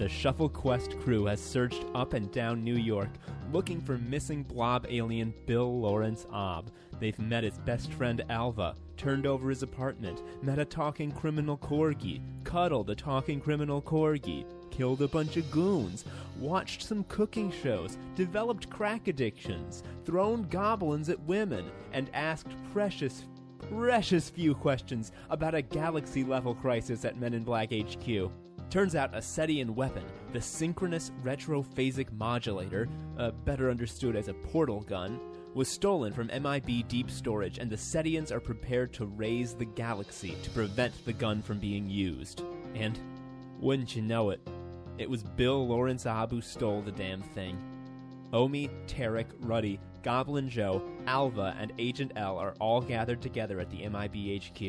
the Shuffle Quest crew has searched up and down New York looking for missing blob alien Bill Lawrence Obb. They've met his best friend Alva, turned over his apartment, met a talking criminal corgi, cuddled a talking criminal corgi, killed a bunch of goons, watched some cooking shows, developed crack addictions, thrown goblins at women, and asked precious few questions about a galaxy-level crisis at Men in Black HQ. Turns out a Sittin weapon, the Synchronous Retrophasic Modulator, better understood as a portal gun, was stolen from MIB Deep Storage, and the Sittians are prepared to raise the galaxy to prevent the gun from being used. And, wouldn't you know it, it was Bill Lawrence Obb who stole the damn thing. Omi, Tarek, Ruddy, Goblin Joe, Alva, and Agent L are all gathered together at the MIB HQ,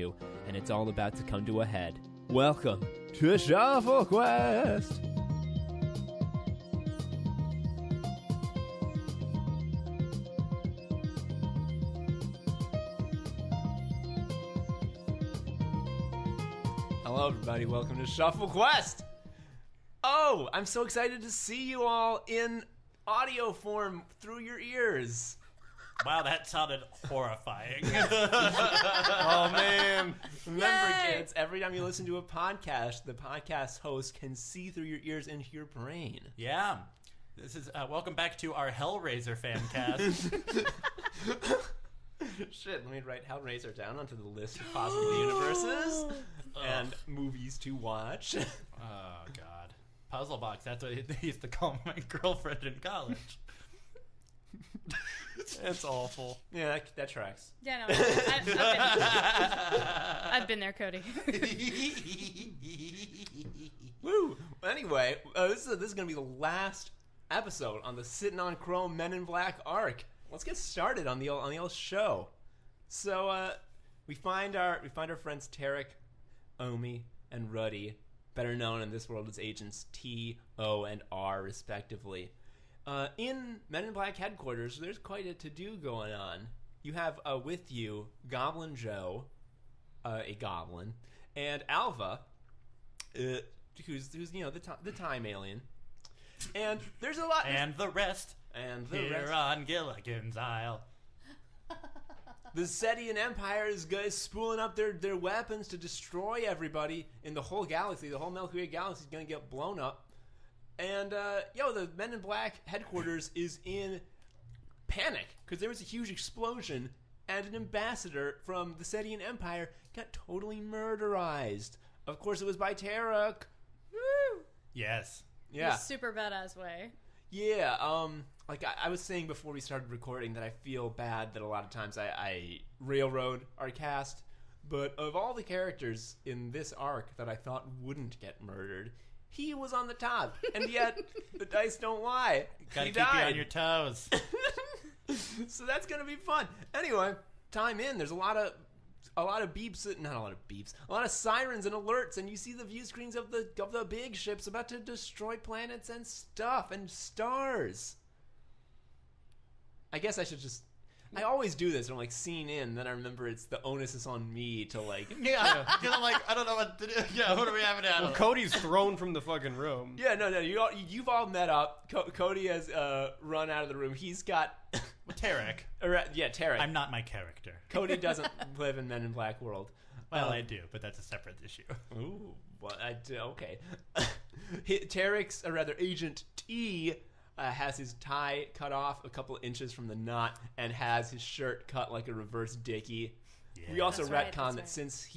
and it's all about to come to a head. Welcome to Shuffle Quest! Hello everybody, welcome to Shuffle Quest! Oh, I'm so excited to see you all in audio form through your ears. Wow, that sounded horrifying. Oh, man. Remember, kids, every time you listen to a podcast, the podcast host can see through your ears into your brain. Yeah. This is welcome back to our Hellraiser fan cast. Shit, let me write Hellraiser down onto the list of possible universes and movies to watch. Oh, God. Puzzle box, that's what they used to call my girlfriend in college. It's awful. Yeah, that tracks. Yeah, no, I've been there, Cody. Woo! Anyway, this is going to be the last episode on the Sittin On Chrome Men in Black arc. Let's get started on the old show. So we find our friends Tarek, Omi, and Ruddy, better known in this world as Agents T, O, and R, respectively. In Men in Black headquarters, there's quite a to-do going on. You have with you Goblin Joe, a goblin, and Alva, who's the time alien. And there's a lot. And the rest. Here on Gilligan's Isle. The Sittian Empire is spooling up their weapons to destroy everybody in the whole galaxy. The whole Milky Way galaxy is going to get blown up. And, the Men in Black headquarters is in panic because there was a huge explosion and an ambassador from the Sittian Empire got totally murderized. Of course, it was by Tarek. Woo! Yes. Yeah. The super badass way. Yeah, I was saying before we started recording that I feel bad that a lot of times I railroad our cast, but of all the characters in this arc that I thought wouldn't get murdered, he was on the top, and yet the dice don't lie. Gotta he keep died. you on your toes. So that's gonna be fun. Anyway, time in. There's a lot of beeps, not a lot of beeps, a lot of sirens and alerts, and you see the view screens of the big ships about to destroy planets and stuff and stars. I guess I should just. I always do this. I'm like scene in, then I remember it's the onus is on me to like. Yeah, because I'm like, I don't know what to do. Yeah, what do we have now? Well, Cody's thrown from the fucking room. Yeah, no, you've all met up. Cody has run out of the room. He's got Tarek. Tarek. I'm not my character. Cody doesn't live in Men in Black world. Well, I do, but that's a separate issue. Ooh, well, okay. Tarek's, or rather, Agent T. Has his tie cut off a couple inches from the knot and has his shirt cut like a reverse dickie. Yeah. We also retcon that since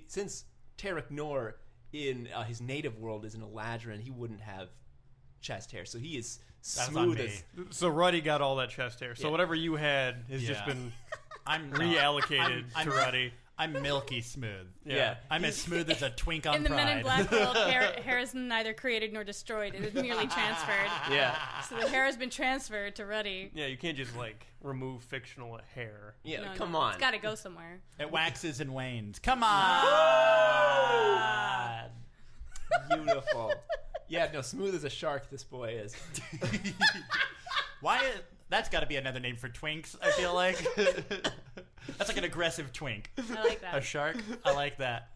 since Tarek Noor in his native world is an Eladrin, he wouldn't have chest hair, so he is smooth as. So Ruddy got all that chest hair. So whatever you had has just been reallocated to Ruddy. I'm milky smooth. Yeah. I'm as smooth as a twink on In the Pride. Men in Black world, hair is neither created nor destroyed. It is merely transferred. Yeah. So the hair has been transferred to Ruddy. Yeah, you can't just, remove fictional hair. Yeah, come on. It's got to go somewhere. It waxes and wanes. Come on! Beautiful. Yeah, no, smooth as a shark this boy is. Why? That's got to be another name for twinks, I feel like. That's like an aggressive twink. I like that. A shark? I like that.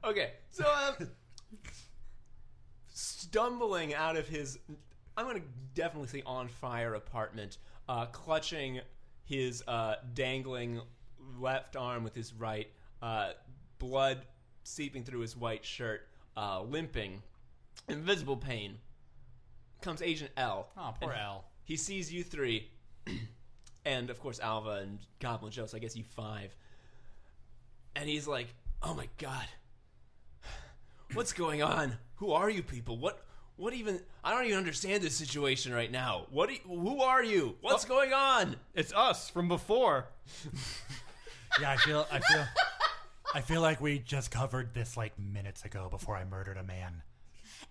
Okay, so stumbling out of his, I'm going to definitely say on fire apartment, clutching his dangling left arm with his right, blood seeping through his white shirt, limping, invisible pain, comes Agent L. Oh, poor L. He sees you three, and of course Alva and Goblin Joe, so I guess you five. And he's like, oh my god. What's going on? Who are you people? What even? I don't even understand this situation right now. Who are you? What's going on? It's us from before. Yeah, I feel like we just covered this like minutes ago before I murdered a man.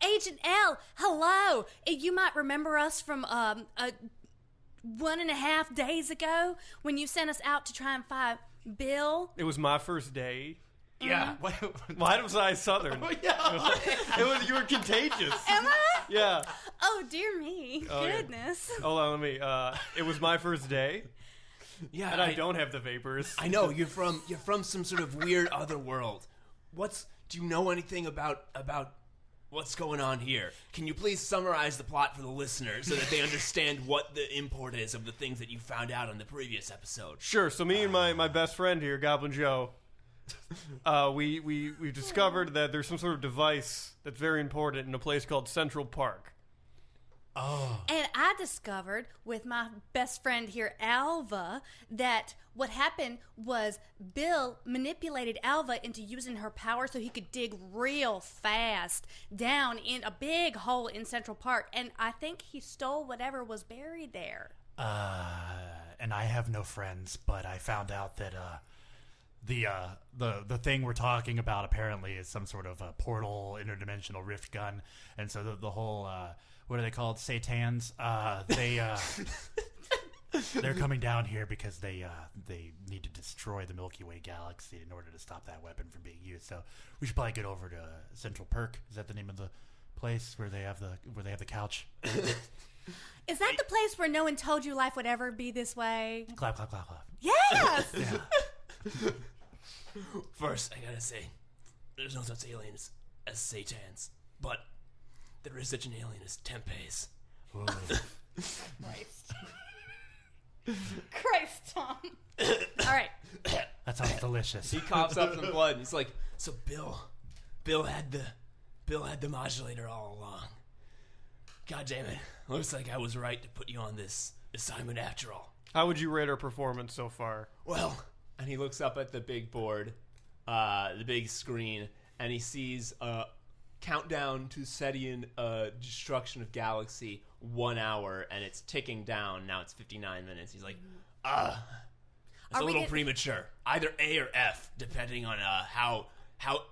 Agent L, hello. You might remember us from 1.5 days ago when you sent us out to try and find Bill. It was my first day. Yeah. Why was I Southern? Oh, yeah. You were contagious. Am I? Yeah. Oh, dear me. Oh, Goodness. Yeah. Hold on, let me. It was my first day. Yeah, and I don't have the vapors. I know you're from some sort of weird other world. Do you know anything about what's going on here? Can you please summarize the plot for the listeners so that they understand what the import is of the things that you found out on the previous episode? Sure. So me and my best friend here, Goblin Joe, we discovered that there's some sort of device that's very important in a place called Central Park. Oh. And I discovered with my best friend here, Alva, that what happened was Bill manipulated Alva into using her power so he could dig real fast down in a big hole in Central Park. And I think he stole whatever was buried there. And I have no friends, but I found out that the thing we're talking about apparently is some sort of a portal interdimensional rift gun, and so the whole what are they called, Satans? They're coming down here because they need to destroy the Milky Way galaxy in order to stop that weapon from being used. So we should probably get over to Central Perk. Is that the name of the place where they have the couch? Is that the place where no one told you life would ever be this way? Clap, clap, clap, clap. Yes! Yeah. First, I gotta say, there's no such aliens as Satans, but there is such an alien as Tempes. Christ, Tom. All right. That sounds delicious. He coughs up some blood and he's like, so Bill had the modulator all along. God damn it. Looks like I was right to put you on this assignment after all. How would you rate our performance so far? Well, and he looks up at the big board, the big screen, and he sees countdown to Sittin destruction of galaxy, 1 hour, and it's ticking down. Now it's 59 minutes. He's like, it's a little premature. Either A or F, depending on how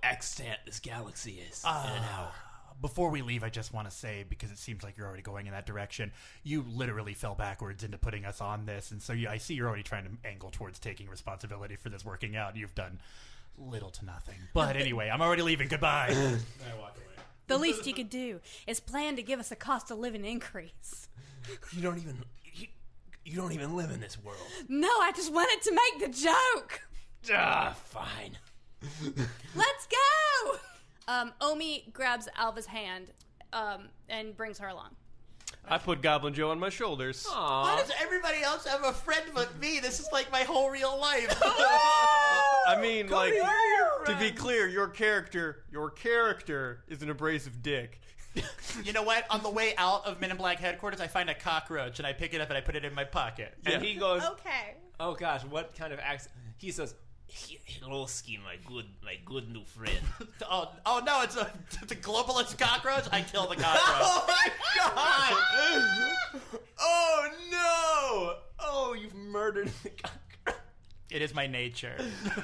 extant this galaxy is in an hour. Before we leave, I just want to say, because it seems like you're already going in that direction, you literally fell backwards into putting us on this, and so I see you're already trying to angle towards taking responsibility for this working out. You've done little to nothing. But anyway, I'm already leaving. Goodbye. I walk away. The least you could do is plan to give us a cost of living increase. You don't even live in this world. No, I just wanted to make the joke. Fine. Let's go. Omi grabs Alva's hand and brings her along. I put Goblin Joe on my shoulders. Why does everybody else have a friend but me? This is like my whole real life. I mean, like, to be clear, your character is an abrasive dick. You know what? On the way out of Men in Black headquarters, I find a cockroach and I pick it up and I put it in my pocket. And he goes, Okay. oh gosh, what kind of accent? He says, hello, Ski, my good new friend. oh no, it's a globalist cockroach. I kill the cockroach. Oh my god! Oh no! Oh, you've murdered the cockroach. It is my nature.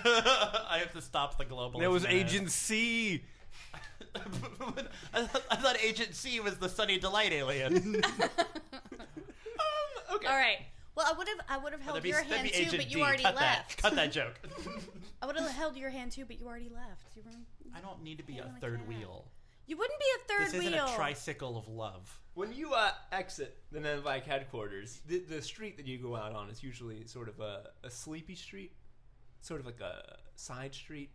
I have to stop the globalist. That was menace. Agent C. I thought Agent C was the Sunny Delight alien. Okay. All right. Well, I would have held your hand too, but you already left. Cut that joke. I would have held your hand too, but you already left. I don't need to be a third wheel. You wouldn't be a third This wheel. isn't a tricycle of love. When you exit the Men in Black headquarters, the street that you go out on is usually sort of a sleepy street, sort of like a side street.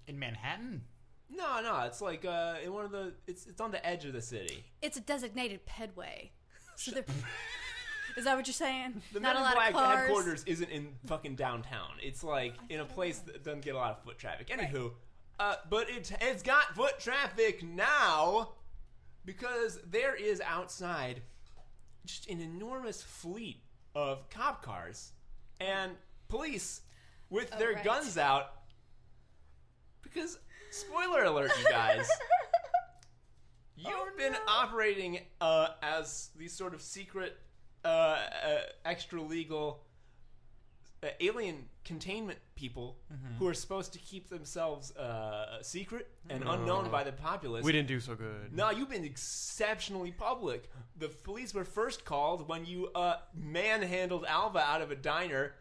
In Manhattan? No, it's like in one of the. It's on the edge of the city. It's a designated pedway. So is that what you're saying? The Not Men a in lot Black of cars. headquarters isn't in fucking downtown. It's like in a place that doesn't get a lot of foot traffic. Anywho, but it's got foot traffic now because there is outside just an enormous fleet of cop cars and police with their right. guns out. Because, spoiler alert, you guys, you've been operating as these sort of secret, extra-legal alien containment people who are supposed to keep themselves secret and unknown by the populace. We didn't do so good. No, you've been exceptionally public. The police were first called when you manhandled Alva out of a diner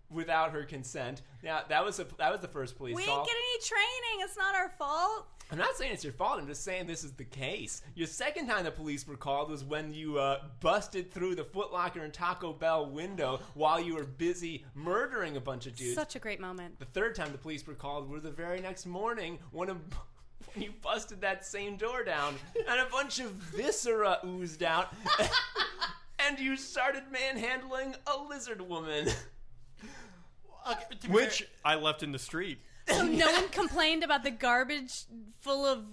without her consent. Now that was the first police We call. didn't get any training. It's not our fault. I'm not saying it's your fault. I'm just saying this is the case. Your second time the police were called was when you busted through the Foot Locker and Taco Bell window while you were busy murdering a bunch of dudes. Such a great moment. The third time the police were called were the very next morning when you busted that same door down and a bunch of viscera oozed out and you started manhandling a lizard woman. Which I left in the street. So no one complained about the garbage full of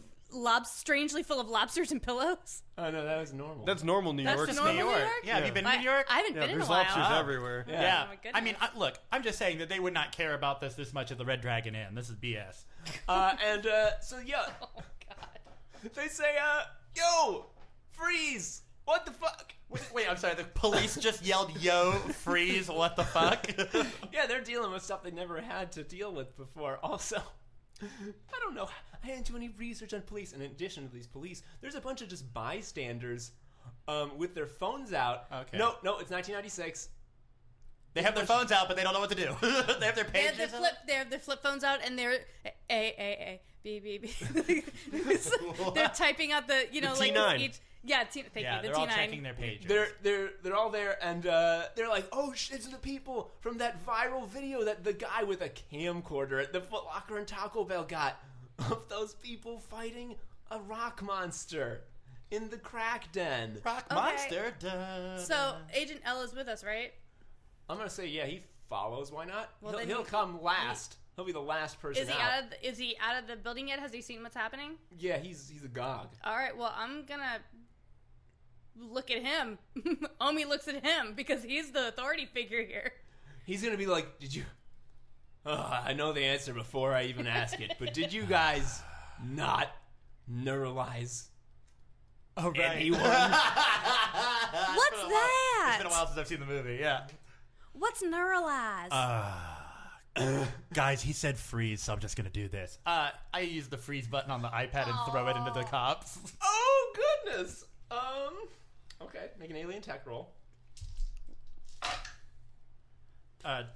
strangely full of lobsters and pillows? Oh no, that was normal. That's normal New That's York. normal stuff. New York? Yeah, have you been to New York? I haven't been in a There's while. lobsters everywhere. Yeah. Oh, my goodness. I mean, look, I'm just saying that they would not care about this much at the Red Dragon Inn. This is BS. So yeah. Oh god. They say, yo, freeze! What the fuck? Wait, I'm sorry. The police just yelled, "Yo, freeze! What the fuck?" Yeah, they're dealing with stuff they never had to deal with before. Also, I don't know. I didn't do any research on police. And in addition to these police, there's a bunch of just bystanders with their phones out. Okay. No, it's 1996. They have their phones out, but they don't know what to do. They have their They have pages. their flip phones out and they're A B B B. They're typing out the like T9. each. Yeah, thank you. The they're T9. all checking their pages. They're all there, and they're like, oh shit, it's the people from that viral video that the guy with a camcorder at the Foot Locker and Taco Bell got of those people fighting a rock monster in the crack den. Rock Okay. monster. Duh, So Agent L is with us, right? I'm gonna say, yeah, he follows. Why not? Well, then he'll come last. He'll be the last person Is he out. is he out of the building yet? Has he seen what's happening? Yeah, he's agog. All right. Well, I'm gonna look at him. Omi looks at him because he's the authority figure here. He's gonna be like, did you? I know the answer before I even ask it, but did you guys not neuralize Oh, right. anyone? What's It's that? been a while since I've seen the movie. Yeah. What's neuralize? Guys, he said freeze, so I'm just gonna do this. I use the freeze button on the iPad and throw it into the cops. Oh goodness. Okay, make an alien tech roll.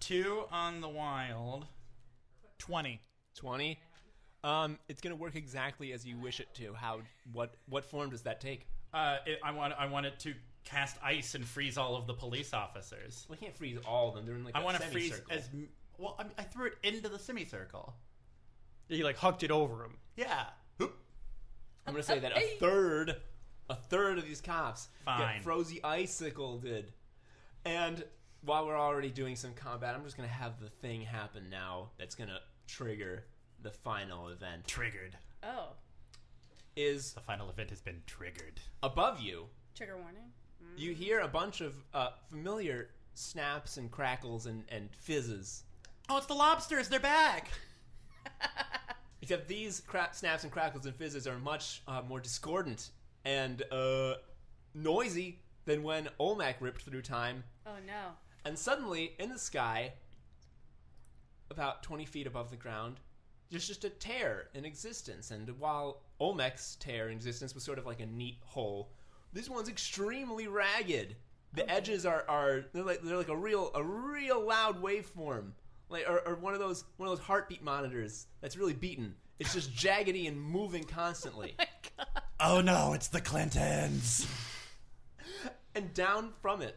2 on the wild. 20. 20. It's gonna work exactly as you wish it to. What form does that take? I want it to cast ice and freeze all of the police officers. Well, I can't freeze all of them. They're in like I a want to freeze semicircle. as well. I threw it into the semicircle. He like hucked it over him. Yeah. I'm gonna say that a third of these cops Fine. get frozy icicled. And while we're already doing some combat, I'm just gonna have the thing happen now that's gonna trigger the final event. Triggered. Oh, Is The final event has been triggered. above you. trigger warning. You hear a bunch of familiar snaps and crackles and fizzes. Oh, it's the lobsters. They're back. Except these snaps and crackles and fizzes are much more discordant and noisy than when Olmec ripped through time. Oh no. And suddenly, in the sky, about 20 feet above the ground, there's just a tear in existence. And while Olmec's tear in existence was sort of like a neat hole, this one's extremely ragged. The edges are they're like a real loud waveform, like or one of those heartbeat monitors that's really beaten. It's just jaggedy and moving constantly. Oh no, it's the Clintons. And down from it,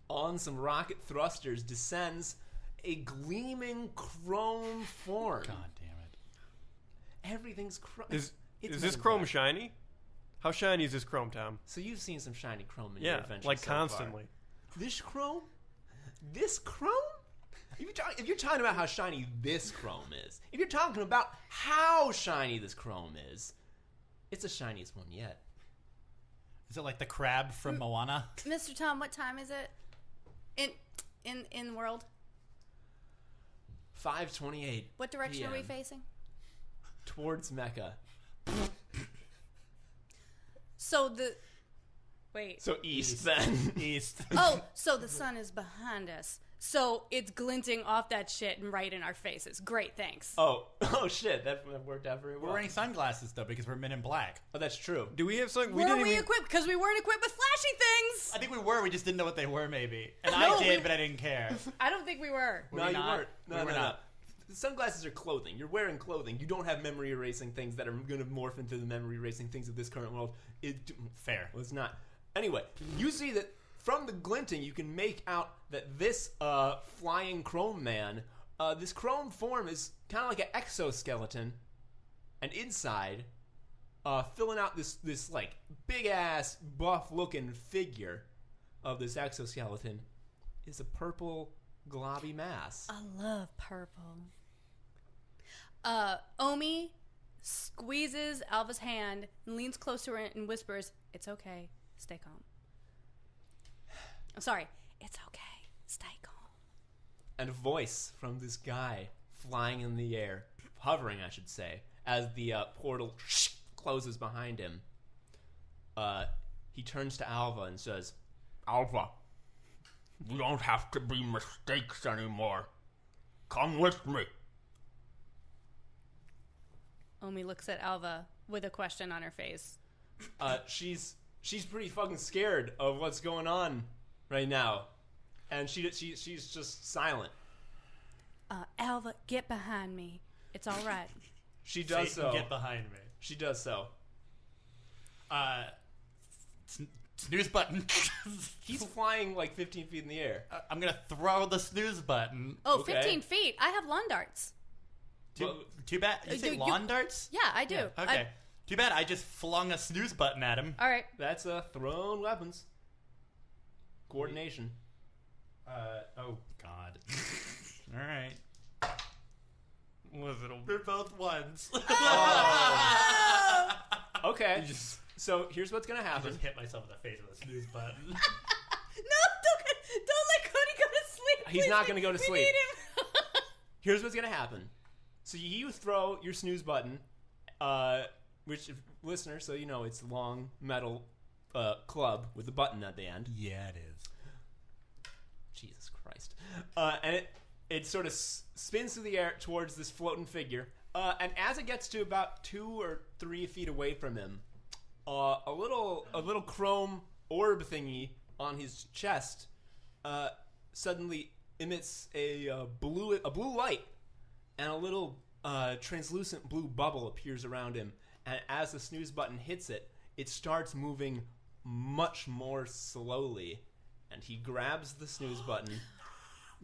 on some rocket thrusters, descends a gleaming chrome form. God damn it. Everything's chrome. Is It's this Men in chrome Black. shiny? How shiny is this chrome, Tom? So you've seen some shiny chrome in your Yeah, adventures like so far. constantly. This chrome? This chrome? If you're talking about how shiny this chrome is, if you're talking about how shiny this chrome is, it's the shiniest one yet. Is it like the crab from Moana? Mr. Tom, what time is it? In the world? 5:28. What direction are we PM. facing? Towards Mecca. So the... Wait. So east then. East. Oh, so the sun is behind us. So it's glinting off that shit and right in our faces. Great, thanks. Oh shit, that worked out very well. We're wearing sunglasses, though, because we're Men in Black. Oh, that's true. Do we have something? Were we equipped? Because we weren't equipped with flashy things. I think we were. We just didn't know what they were, maybe. And No, I did, we- but I didn't care. I don't think we were. Were No, we you not? weren't. We No, were no. not. Sunglasses are clothing. You're wearing clothing. You don't have memory erasing things that are going to morph into the memory erasing things of this current world. Fair. Well, it's not. Anyway, you see that from the glinting, you can make out that this flying chrome man, this chrome form is kind of like an exoskeleton, and inside, filling out this like big ass buff looking figure of this exoskeleton is a purple globby mass. I love purple. Omi squeezes Alva's hand and leans close to her and whispers, "It's okay. Stay calm." I'm sorry. It's okay. Stay calm. And a voice from this guy flying in the air, hovering, I should say, as the portal closes behind him. He turns to Alva and says, Alva, we don't have to be mistakes anymore. Come with me. Omi looks at Alva with a question on her face. she's pretty fucking scared of what's going on right now, and she's just silent. Alva, get behind me. It's all right. She does Satan, so. get behind me. She does so. Snooze button. He's flying like 15 feet in the air. I'm going to throw the snooze button. Oh, Okay. 15 feet. I have lawn darts. Too bad. You say lawn darts? Yeah, I do. Okay. Too bad I just flung a snooze button at him. All right. That's thrown weapons. Coordination. Oh, God. All right. Was it They're both ones. Okay. So here's what's gonna I happen. just hit myself in the face with a snooze button. No, don't let Cody go to sleep. He's not gonna go to We sleep. need him. Here's what's gonna happen. So you throw your snooze button, which, if listeners, so you know it's a long metal club with a button at the end. Yeah, it is. Jesus Christ. And it sort of spins through the air towards this floating figure. And as it gets to about 2 or 3 feet away from him, a little chrome orb thingy on his chest suddenly emits a blue light, and a little translucent blue bubble appears around him. And as the snooze button hits it, it starts moving much more slowly. And he grabs the snooze button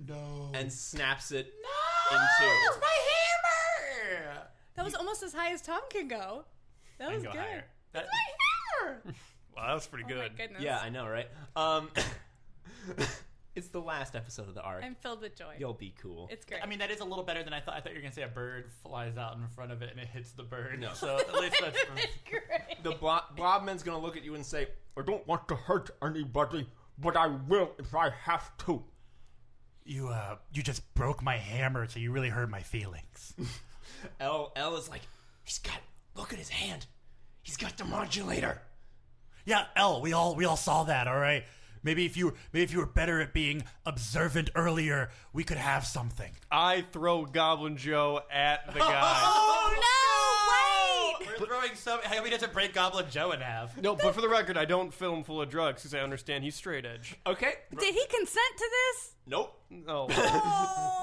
No. and snaps it no! in two. It's my hammer! That was almost as high as Tom can go. That I was can good. go higher. My hammer! Wow, that was pretty Oh my good. goodness. Yeah, I know, right? It's the last episode of the arc. I'm filled with joy. You'll be cool. It's great. I mean, that is a little better than I thought. I thought you were going to say a bird flies out in front of it and it hits the bird. No. So at least that's... great. The Blobman's gonna look at you and say, I don't want to hurt anybody, but I will if I have to. You just broke my hammer, so you really hurt my feelings. L is like, look at his hand. He's got the modulator. Yeah, L, we all saw that, all right? Maybe if you were better at being observant earlier, we could have something. I throw Goblin Joe at the guy. Oh, no! Wait! We're throwing some... How we doesn't break Goblin Joe in half? No, but for the record, I don't fill him full of drugs because I understand he's straight edge. Okay. Did he consent to this? Nope. No.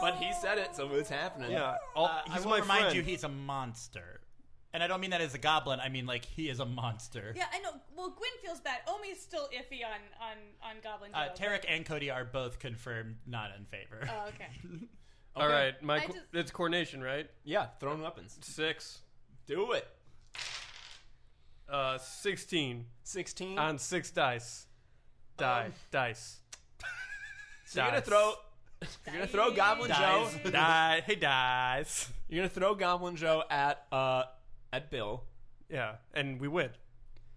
But he said it, so it's happening. Yeah. I He's will my remind friend. you, he's a monster. And I don't mean that as a goblin. I mean, like, he is a monster. Yeah, I know. Well, Gwen feels bad. Omi's still iffy on Goblin Joe. Tarek and Cody are both confirmed not in favor. Oh, okay. All right, I just- it's coordination, right? Yeah, thrown weapons. 6. Do it. 16 16. on 6 dice. Dice. So you're gonna throw Goblin Joe. Hey, dice. You're gonna throw Goblin Joe at Bill. Yeah, and we win.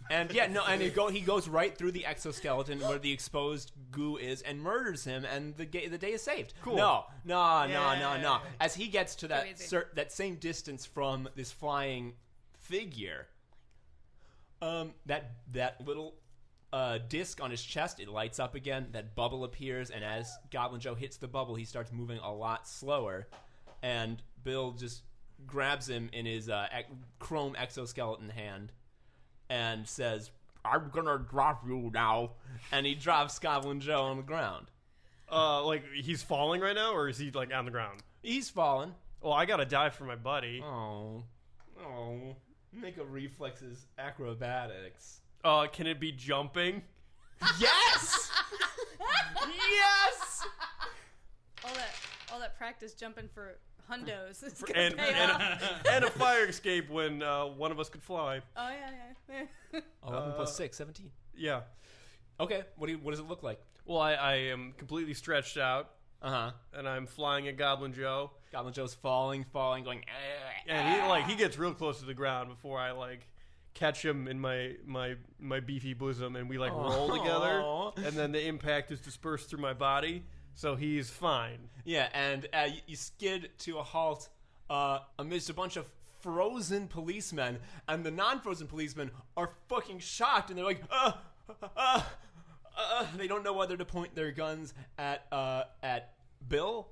And he goes right through the exoskeleton where the exposed goo is and murders him, and the day is saved. Cool. No. As he gets to that easy. that same distance from this flying figure, that little disc on his chest, it lights up again. That bubble appears, and as Goblin Joe hits the bubble, he starts moving a lot slower. And Bill just grabs him in his chrome exoskeleton hand and says, "I'm gonna drop you now." And he drops Goblin Joe on the ground. Like he's falling right now, or is he like on the ground? He's fallen. Well, I gotta die for my buddy. Oh. Make a reflexes acrobatics. Can it be jumping? Yes! Yes! All that practice jumping for hundos is gonna And pay off. and a fire escape when one of us could fly. Oh yeah. 11 plus 6, 17. Yeah. Okay, what does it look like? Well, I am completely stretched out, Uh-huh. and I'm flying at Goblin Joe, Goblin Joe's falling, going, and he gets real close to the ground before I catch him in my beefy bosom, and we roll together, and then the impact is dispersed through my body, so he's fine. Yeah, and you skid to a halt amidst a bunch of frozen policemen, and the non-frozen policemen are fucking shocked, and they're like, they don't know whether to point their guns at Bill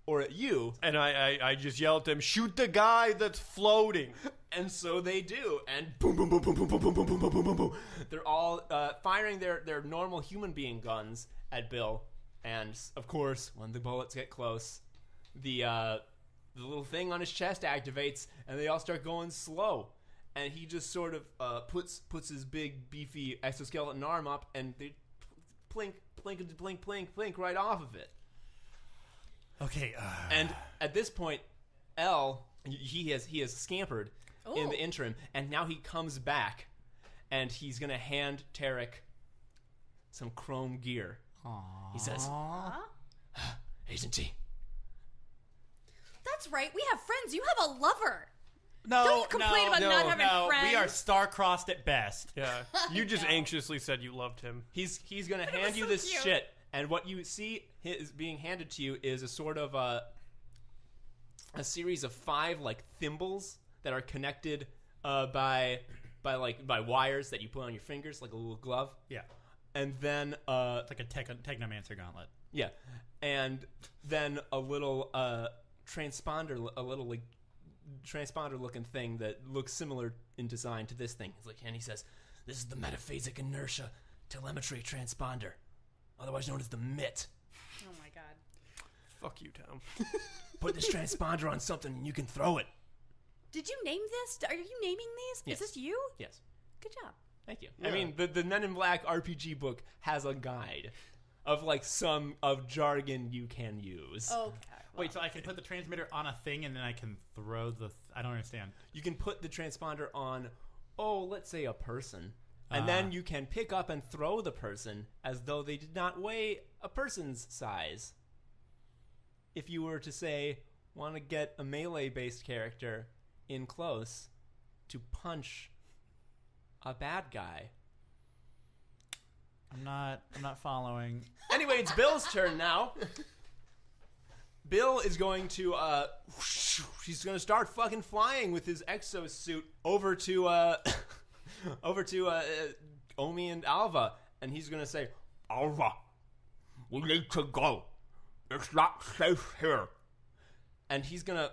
or at you. And I just yell at them, "Shoot the guy that's floating!" And so they do, and boom, boom, boom, boom, boom, boom, boom, boom, boom, boom, boom, boom. They're all firing their normal human being guns at Bill, and of course, when the bullets get close, the little thing on his chest activates, and they all start going slow. And he just sort of puts his big beefy exoskeleton arm up, and they plink, plink, plink, plink, plink right off of it. Okay. And at this point, L, he has scampered in the interim, and now he comes back, and he's going to hand Tarek some chrome gear. Aww. He says, Agent T. That's right. We have friends. You have a lover. No, Don't complain about not having friends. We are star-crossed at best. Yeah, you just anxiously said you loved him. He's going to hand you so this cute. shit, and what you see is being handed to you is a sort of a series of 5 thimbles that are connected by wires that you put on your fingers like a little glove. Yeah. And then It's like a Technomancer gauntlet. yeah, and then a little transponder, transponder-looking thing that looks similar in design to this thing. And he says, "This is the metaphasic inertia telemetry transponder, otherwise known as the MIT. Oh my god. Fuck you, Tom. Put this transponder on something and you can throw it." Did you name this? Are you naming these? Yes. Is this you? Yes. Good job. Thank you. Yeah. I mean, the Men in Black RPG book has a guide of some of jargon you can use. Okay. Wait, so I can put the transmitter on a thing and then I can throw the... I don't understand. You can put the transponder on, let's say a person, and then you can pick up and throw the person as though they did not weigh a person's size. If you were to say, want to get a melee-based character in close to punch a bad guy. I'm not following. Anyway, it's Bill's turn now. Bill is going to he's going to start fucking flying with his exosuit over to Omi and Alva, and he's going to say, Alva, we need to go. It's not safe here. and he's going to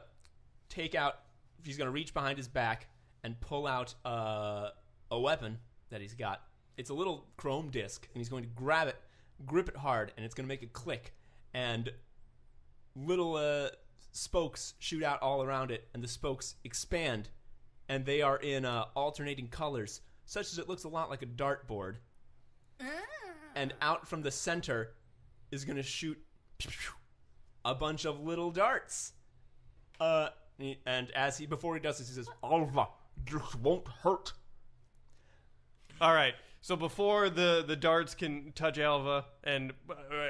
reach behind his back and pull out a weapon that he's got. It's a little chrome disc, and he's going to grab it, grip it hard, and it's going to make a click, and little spokes shoot out all around it, and the spokes expand, and they are in alternating colors, such as it looks a lot like a dartboard. And out from the center is going to shoot a bunch of little darts. And before he does this, he says, Alva, This won't hurt. All right. So before the darts can touch Alva and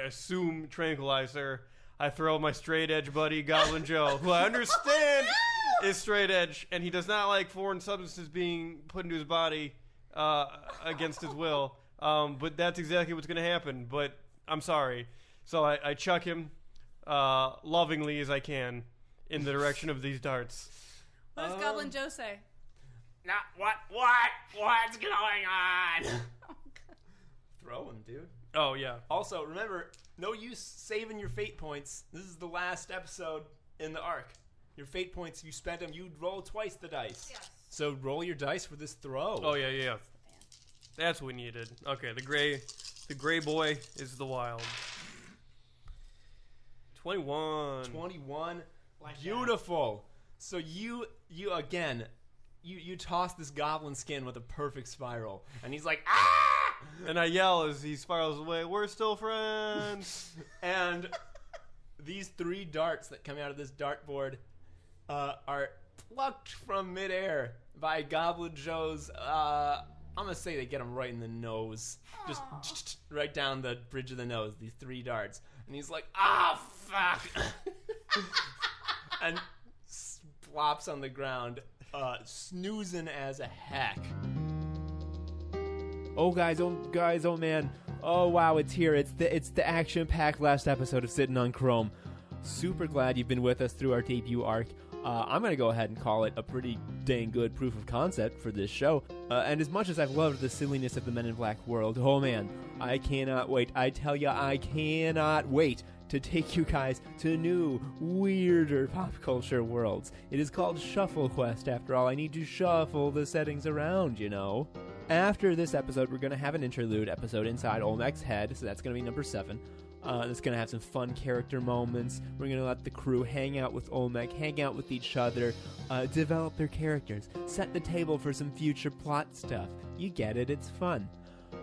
assume tranquilize her, I throw my straight edge buddy Goblin Joe, who I understand is straight edge, and he does not like foreign substances being put into his body against his will. But that's exactly what's going to happen. But I'm sorry. So I chuck him lovingly as I can in the direction of these darts. What does Goblin Joe say? Not what's going on? Throw him, dude. Oh, yeah. Also, remember, no use saving your fate points. This is the last episode in the arc. Your fate points, you spend them, you roll twice the dice. Yes. So roll your dice for this throw. Oh, yeah. That's what we needed. Okay, the gray boy is the wild. 21. 21. Beautiful. So you again, you toss this goblin skin with a perfect spiral. And he's like, ah! And I yell as he spirals away, we're still friends. And these 3 darts that come out of this dartboard are plucked from midair by Goblin Joe's, I'm going to say they get him right in the nose. Just right down the bridge of the nose, these 3 darts. And he's like, ah, fuck. And flops on the ground, snoozing as a heck. Oh guys, oh man. Oh wow, it's here. It's the action-packed last episode of Sittin On Chrome. Super glad you've been with us through our debut arc. I'm going to go ahead and call it a pretty dang good proof of concept for this show. And as much as I've loved the silliness of the Men in Black world, oh man, I cannot wait. I tell ya, I cannot wait to take you guys to new, weirder pop culture worlds. It is called Shuffle Quest, after all. I need to shuffle the settings around, you know. After this episode, we're going to have an interlude episode inside Olmec's head, so that's going to be number 7. It's going to have some fun character moments. We're going to let the crew hang out with Olmec, hang out with each other, develop their characters, set the table for some future plot stuff. You get it, it's fun.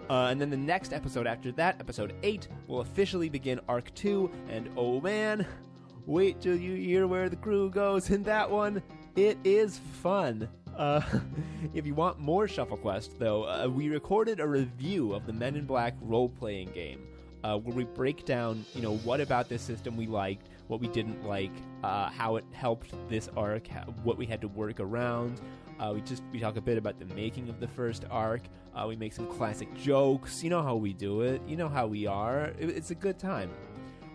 And then the next episode after that, episode 8, will officially begin Arc 2, and oh man, wait till you hear where the crew goes in that one. It is fun. If you want more Shuffle Quest, though, we recorded a review of the Men in Black role-playing game, where we break down, what about this system we liked, what we didn't like, how it helped this arc, what we had to work around. We talk a bit about the making of the first arc. We make some classic jokes. You know how we do it. You know how we are. It's a good time.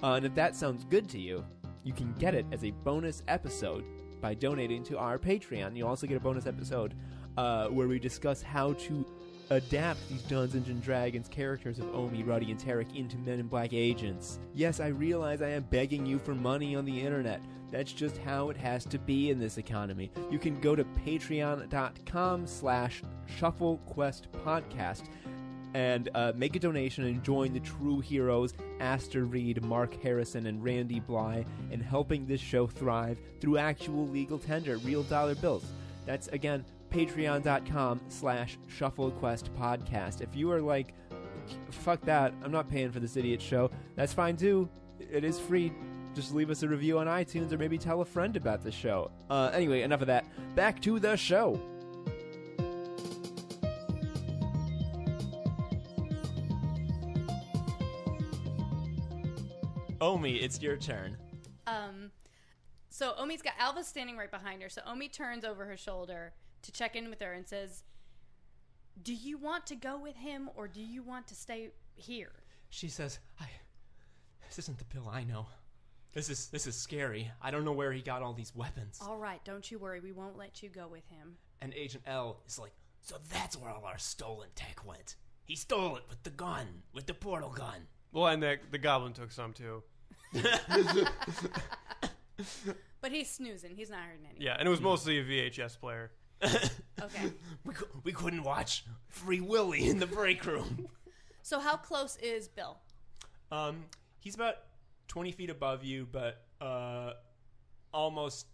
And if that sounds good to you, you can get it as a bonus episode by donating to our Patreon. You'll also get a bonus episode where we discuss how to adapt these Dungeons & Dragons characters of Omi, Ruddy, and Tarek into Men in Black agents. Yes, I realize I am begging you for money on the internet. That's just how it has to be in this economy. You can go to patreon.com/ShuffleQuestPodcast and make a donation and join the true heroes Aster Reed, Mark Harrison, and Randy Bly in helping this show thrive through actual legal tender, real dollar bills. That's, again, patreon.com/ShuffleQuestPodcast. If you are like, fuck that, I'm not paying for this idiot show, that's fine too. It is free. Just leave us a review on iTunes or maybe tell a friend about the show. Anyway, enough of that. Back to the show. Omi, it's your turn. So Omi's got Alva standing right behind her. So Omi turns over her shoulder to check in with her and says, "Do you want to go with him or do you want to stay here?" She says, "This isn't the Bill I know. This is scary. I don't know where he got all these weapons." "All right, don't you worry. We won't let you go with him." And Agent L is like, "So that's where all our stolen tech went. He stole it with the gun, with the portal gun." Well, and the goblin took some too. But he's snoozing. He's not hurting anyone. Yeah, and it was mostly a VHS player. Okay. We couldn't watch Free Willy in the break room. So how close is Bill? He's about 20 feet above you, but almost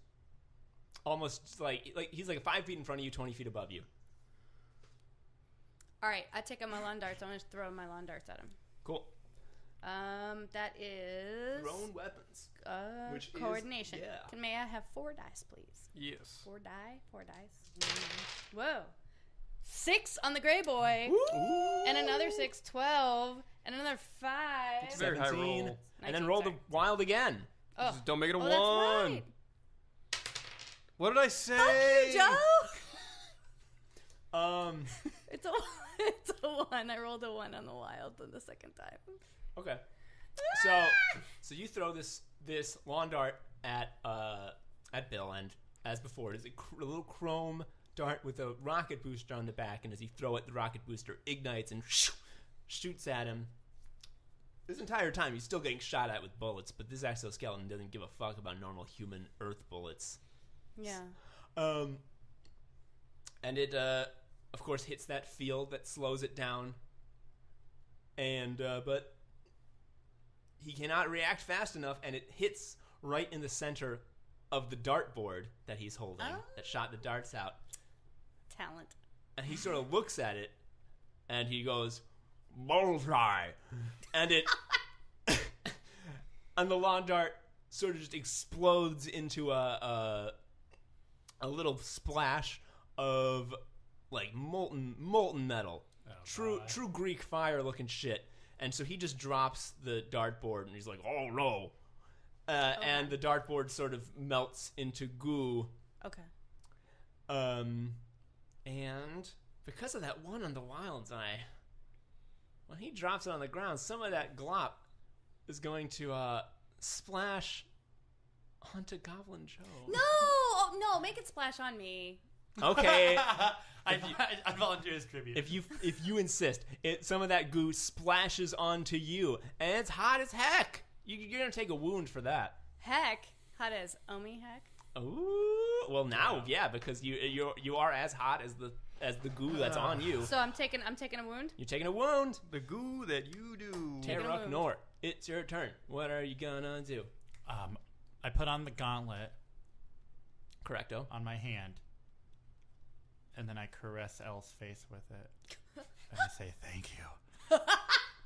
like he's like 5 feet in front of you, 20 feet above you. All right, I take out my lawn darts. I'm going to throw my lawn darts at him. Cool. That is Thrown weapons. Which is- coordination. yeah. May I have 4 dice, please? Yes. 4 dice. Whoa. 6 on the gray boy. And another 6, 12. And another 5. It's a very high 17. roll. And then 19, roll the sorry. wild again. Oh. Just don't make it a Oh, 1. that's right. What did I say? Fuck you, Joe. It's a 1. I rolled a 1 on the wild on the second time. Okay. So you throw this lawn dart at Bill, and as before, it is a little chrome dart with a rocket booster on the back, and as you throw it, the rocket booster ignites and shoots at him. This entire time, he's still getting shot at with bullets, but this exoskeleton doesn't give a fuck about normal human Earth bullets. Yeah. And it, of course, hits that field that slows it down. And, but he cannot react fast enough, and it hits right in the center of the dartboard that he's holding, that shot the darts out. Talent. And he sort of looks at it, and he goes, bullseye. And it, and the lawn dart sort of just explodes into a little splash of like molten metal, true Greek fire looking shit. And so he just drops the dartboard, and he's like, "Oh no!" And the dartboard sort of melts into goo. Okay. And because of that 1 on the wild's eye, when he drops it on the ground, some of that glop is going to splash onto Goblin Joe. No! Oh, no, make it splash on me. Okay. I volunteer as tribute. If you insist, some of that goo splashes onto you, and it's hot as heck. You're gonna take a wound for that. Heck. Hot as Omi heck. Ooh. Well, now, yeah, because you are as hot as the goo that's on you. So I'm taking a wound? You're taking a wound. The goo that you do. Tarek Nort, it's your turn. What are you gonna do? I put on the gauntlet Correcto. on my hand, and then I caress Elle's face with it, and I say thank you.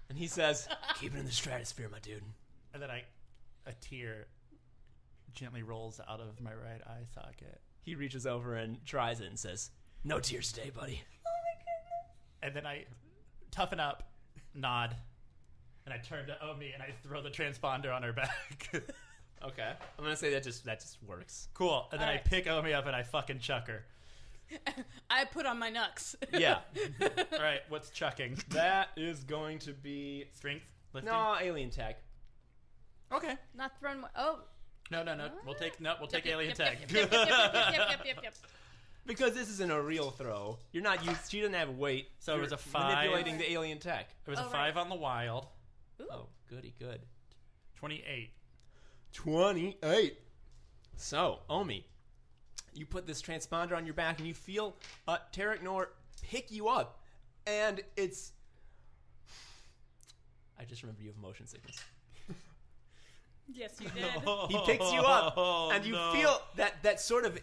And he says, "Keep it in the stratosphere, my dude." And then a tear gently rolls out of my right eye socket. He reaches over and tries it and says, "No tears today, buddy." And then I toughen up, nod, and I turn to Omi and I throw the transponder on her back. Okay. I'm gonna say that just works. Cool. And then All I right. pick Omi up and I fucking chuck her. I put on my knucks. Yeah. All right, what's chucking? That is going to be Strength? Lifting? no alien tech. Okay. Not thrown. Oh. No. We'll take alien tag. Yep. Because this isn't a real throw. You're not used. She doesn't have weight. So it You're was a 5. manipulating the alien tech. It was a Oh, 5 right. on the wild. Ooh. Oh, goody good. 28. 28. So, Omi, you put this transponder on your back and you feel Tarek Nort pick you up. And it's... I just remember you have motion sickness. Yes, you did. He picks you up, and you no. feel that sort of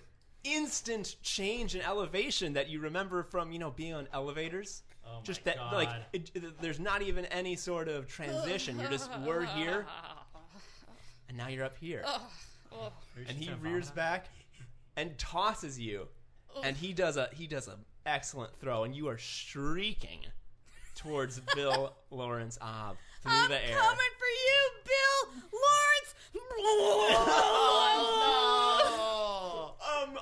instant change in elevation that you remember from, being on elevators. Oh Just my that, God. like, there's not even any sort of transition. You're just, we're here, and now you're up here. And he rears back and tosses you, and he does an excellent throw, and you are shrieking towards Bill Lawrence Obb through I'm the air. coming for you, Bill Lawrence.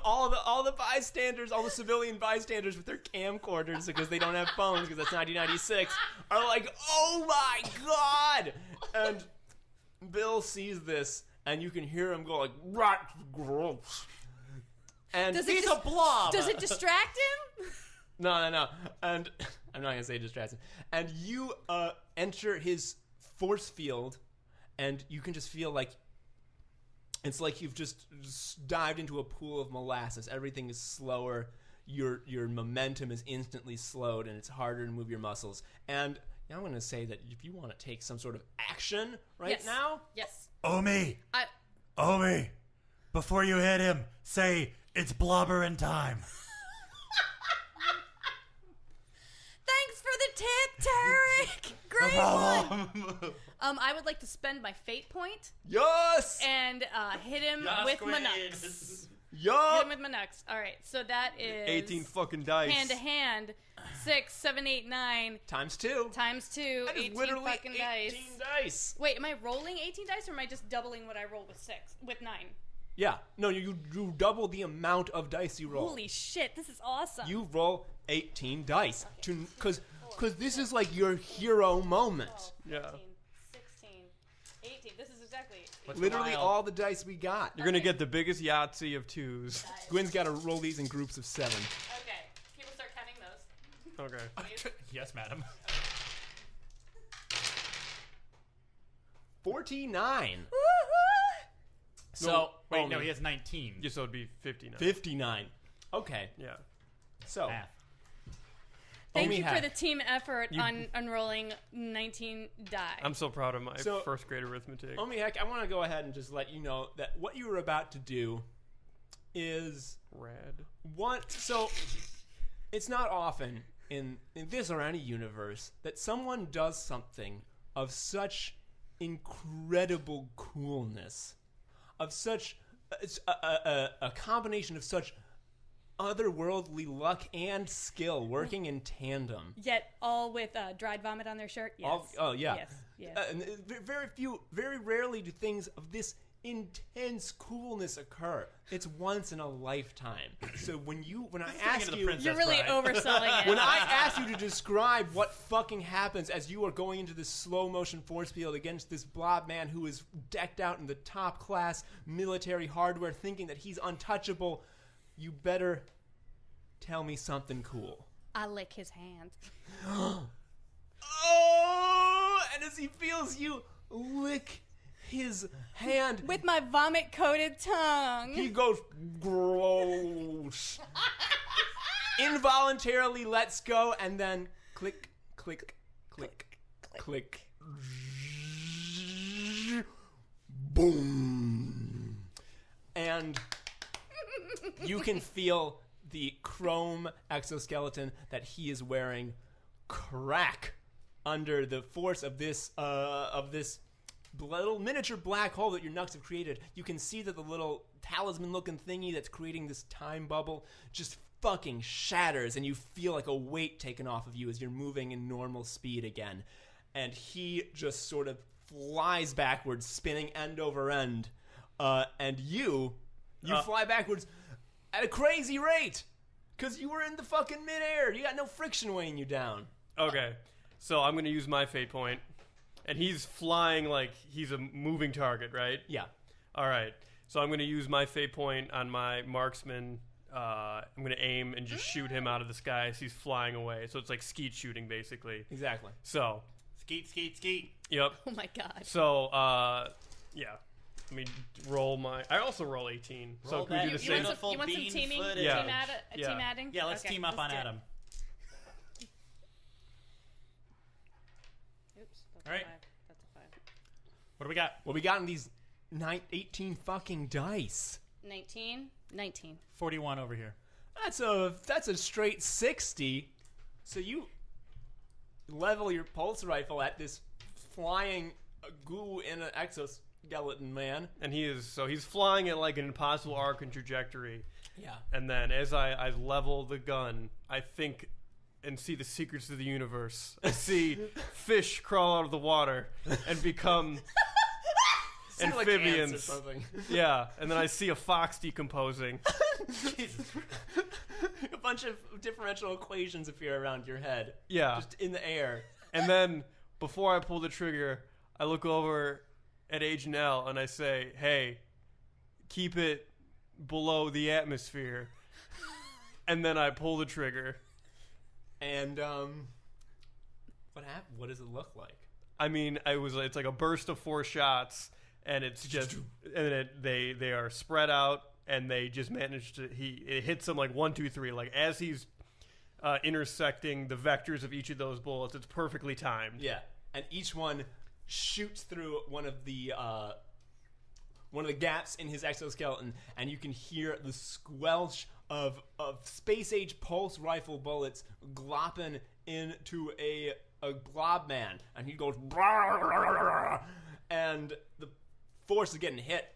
All the bystanders, all the civilian bystanders with their camcorders because they don't have phones because that's 1996 are like, "Oh my god!" And Bill sees this, and you can hear him go like, "Rat gross." And Does it He's a blob. Does it distract him? no, and I'm not gonna say distraction. And you enter his force field, and you can just feel like it's like you've just dived into a pool of molasses. Everything is slower. Your momentum is instantly slowed, and it's harder to move your muscles. And now I'm going to say that if you want to take some sort of action Yes. now, Yes. Omi! I. Omi! Before you hit him, say, it's blobbering time. Thanks for the tip, Tarek. Great one. I would like to spend my fate point Yes! and hit him with my nux. Yup! Hit him with my nux. All right, so that is 18 fucking dice. hand to hand. 6, 7, 8, 9 Times 2. times 2. That is 18 literally fucking 18 dice. dice. Wait, am I rolling 18 dice or am I just doubling what I roll with 9? Yeah. No, you double the amount of dice you roll. Holy shit, this is awesome. You roll 18 dice. Because this is like your hero moment. 12, Yeah. 15, 16, 18. This is exactly. Literally all the dice we got. You're gonna get the biggest Yahtzee of 2s. Gwen's got to roll these in groups of 7. Okay, people start counting those. Okay. Yes, madam. 49. No, Wait, Omi, no, he has 19. Yeah, so it'd be 59. 59. Okay. Yeah. So, Math. Thank Omi you for had- the team effort on unrolling 19 die. I'm so proud of my So- first grade arithmetic. Omiak, I want to go ahead and just let you know that what you were about to do is Rad. so it's not often in this or any universe that someone does something of such incredible coolness, of such a combination of such otherworldly luck and skill working in tandem. Yet all with dried vomit on their shirt. Yes. Oh yeah. Yes. Yes. And very rarely do things of this intense coolness occur. It's once in a lifetime. So when I ask into the you, Princess You're really Bride. overselling it. when I ask you to describe what fucking happens as you are going into this slow motion force field against this blob man who is decked out in the top class military hardware, thinking that he's untouchable, you better tell me something cool. I lick his hand. Oh! And as he feels you lick his hand, With my vomit coated tongue. he goes, gross. Involuntarily lets go, and then click, click, click, click. Boom. And you can feel the chrome exoskeleton that he is wearing crack under the force of this little miniature black hole that your Nux have created. You can see that the little talisman-looking thingy that's creating this time bubble just fucking shatters, and you feel like a weight taken off of you as you're moving in normal speed again. And he just sort of flies backwards, spinning end over end. And you fly backwards at a crazy rate, because you were in the fucking midair. You got no friction weighing you down. Okay. So I'm gonna use my fate point. And he's flying like he's a moving target, right? Yeah. All right. So I'm going to use my fate point on my marksman. I'm going to aim and just shoot him out of the sky as he's flying away. So it's like skeet shooting, basically. Exactly. So, Skeet, skeet, skeet. yep. Oh my god. So, yeah. Let me roll my... I also roll 18. So Roll can we do that. the You same? want some- You want some bean teaming? footage. Yeah. Team adding? Yeah, let's Okay, team up on do it. Adam. Oops. That's All right. a 5. That's a 5. What do we got? What we got in these 18 fucking dice? 19. 19. 41 over here. That's a straight 60. So you level your pulse rifle at this flying goo in an exoskeleton man. And he's flying at like an impossible arc and trajectory. Yeah. And then as I level the gun, I think and see the secrets of the universe. I see fish crawl out of the water and become amphibians. Or something. Yeah, and then I see a fox decomposing. Jesus Christ. A bunch of differential equations appear around your head. Yeah. Just in the air. And then before I pull the trigger, I look over at Agent L and I say, "Hey, keep it below the atmosphere." And then I pull the trigger. And what happened? What does it look like? I mean, it's like a burst of 4 shots, and it's just, and they are spread out, and they just manage to, it hits him like 1, 2, 3, like as he's intersecting the vectors of each of those bullets, it's perfectly timed. Yeah, and each one shoots through one of the gaps in his exoskeleton, and you can hear the squelch of space age pulse rifle bullets glopping into a blob man, and he goes, and the force of getting hit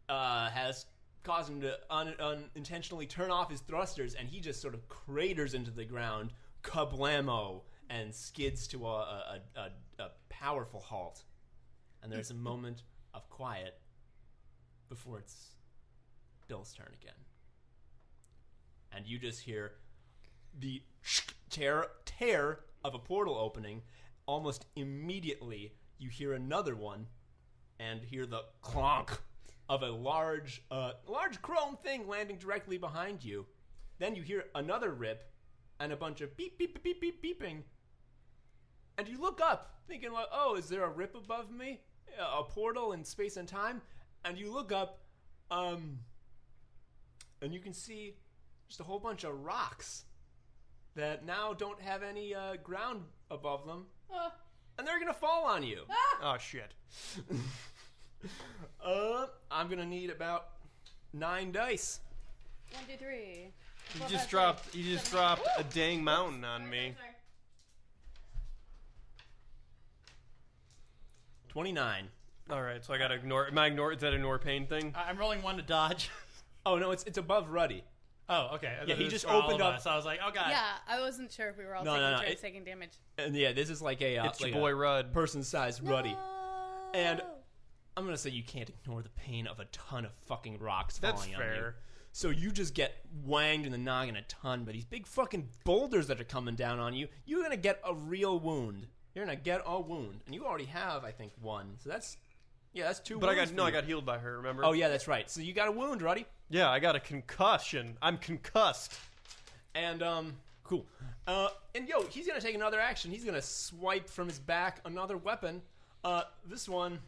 has caused him to unintentionally turn off his thrusters, and he just sort of craters into the ground, kablamo, and skids to a powerful halt. And there's a moment of quiet before it's Bill's turn again. And you just hear the tear of a portal opening. Almost immediately, you hear another one and hear the clonk of a large chrome thing landing directly behind you. Then you hear another rip and a bunch of beep, beep, beep, beep, beeping. And you look up, thinking, like, oh, is there a rip above me? A portal in space and time? And you look up, and you can see just a whole bunch of rocks that now don't have any ground above them. And they're going to fall on you. Oh, shit. I'm going to need about 9 dice. 1, 2, 3. You just dropped a dang mountain on me. 29. All right, so I got to ignore. Am I ignore? Is that ignore pain thing? I'm rolling 1 to dodge. Oh, no, it's above Ruddy. Oh, okay. Yeah, he just For all opened of up. us. I was like, oh, God. Yeah, I wasn't sure if we were all taking damage. And yeah, this is like a It's like your boy a Rudd. person-sized Ruddy. No. And I'm going to say you can't ignore the pain of a ton of fucking rocks That's falling on you. fair. So you just get wanged in the noggin a ton, but these big fucking boulders that are coming down on you, you're going to get a real wound. You're going to get a wound. And you already have, I think, 1. So that's 2 But wounds. I got healed by her. Remember? Oh, yeah, that's right. So you got a wound, Ruddy. Yeah, I got a concussion. I'm concussed. And, cool. And, he's going to take another action. He's going to swipe from his back another weapon. This one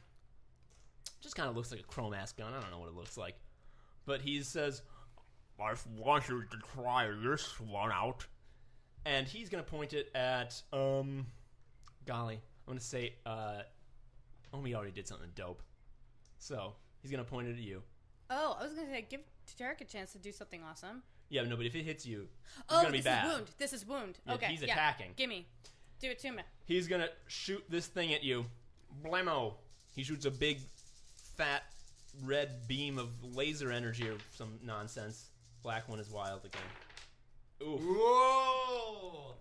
just kind of looks like a chrome-ass gun. I don't know what it looks like. But he says, I want you to try this one out. and he's going to point it at, golly, I'm going to say, Omi already did something dope. So, he's going to point it at you. Oh, I was going to say, give Tarek a chance to do something awesome. Yeah, no, but if it hits you, it's going to be bad. This is wound. Yeah, Okay, he's attacking. Gimme. Do it to me. He's going to shoot this thing at you. Blammo. He shoots a big, fat, red beam of laser energy or some nonsense. Black one is wild again. Oof. Whoa!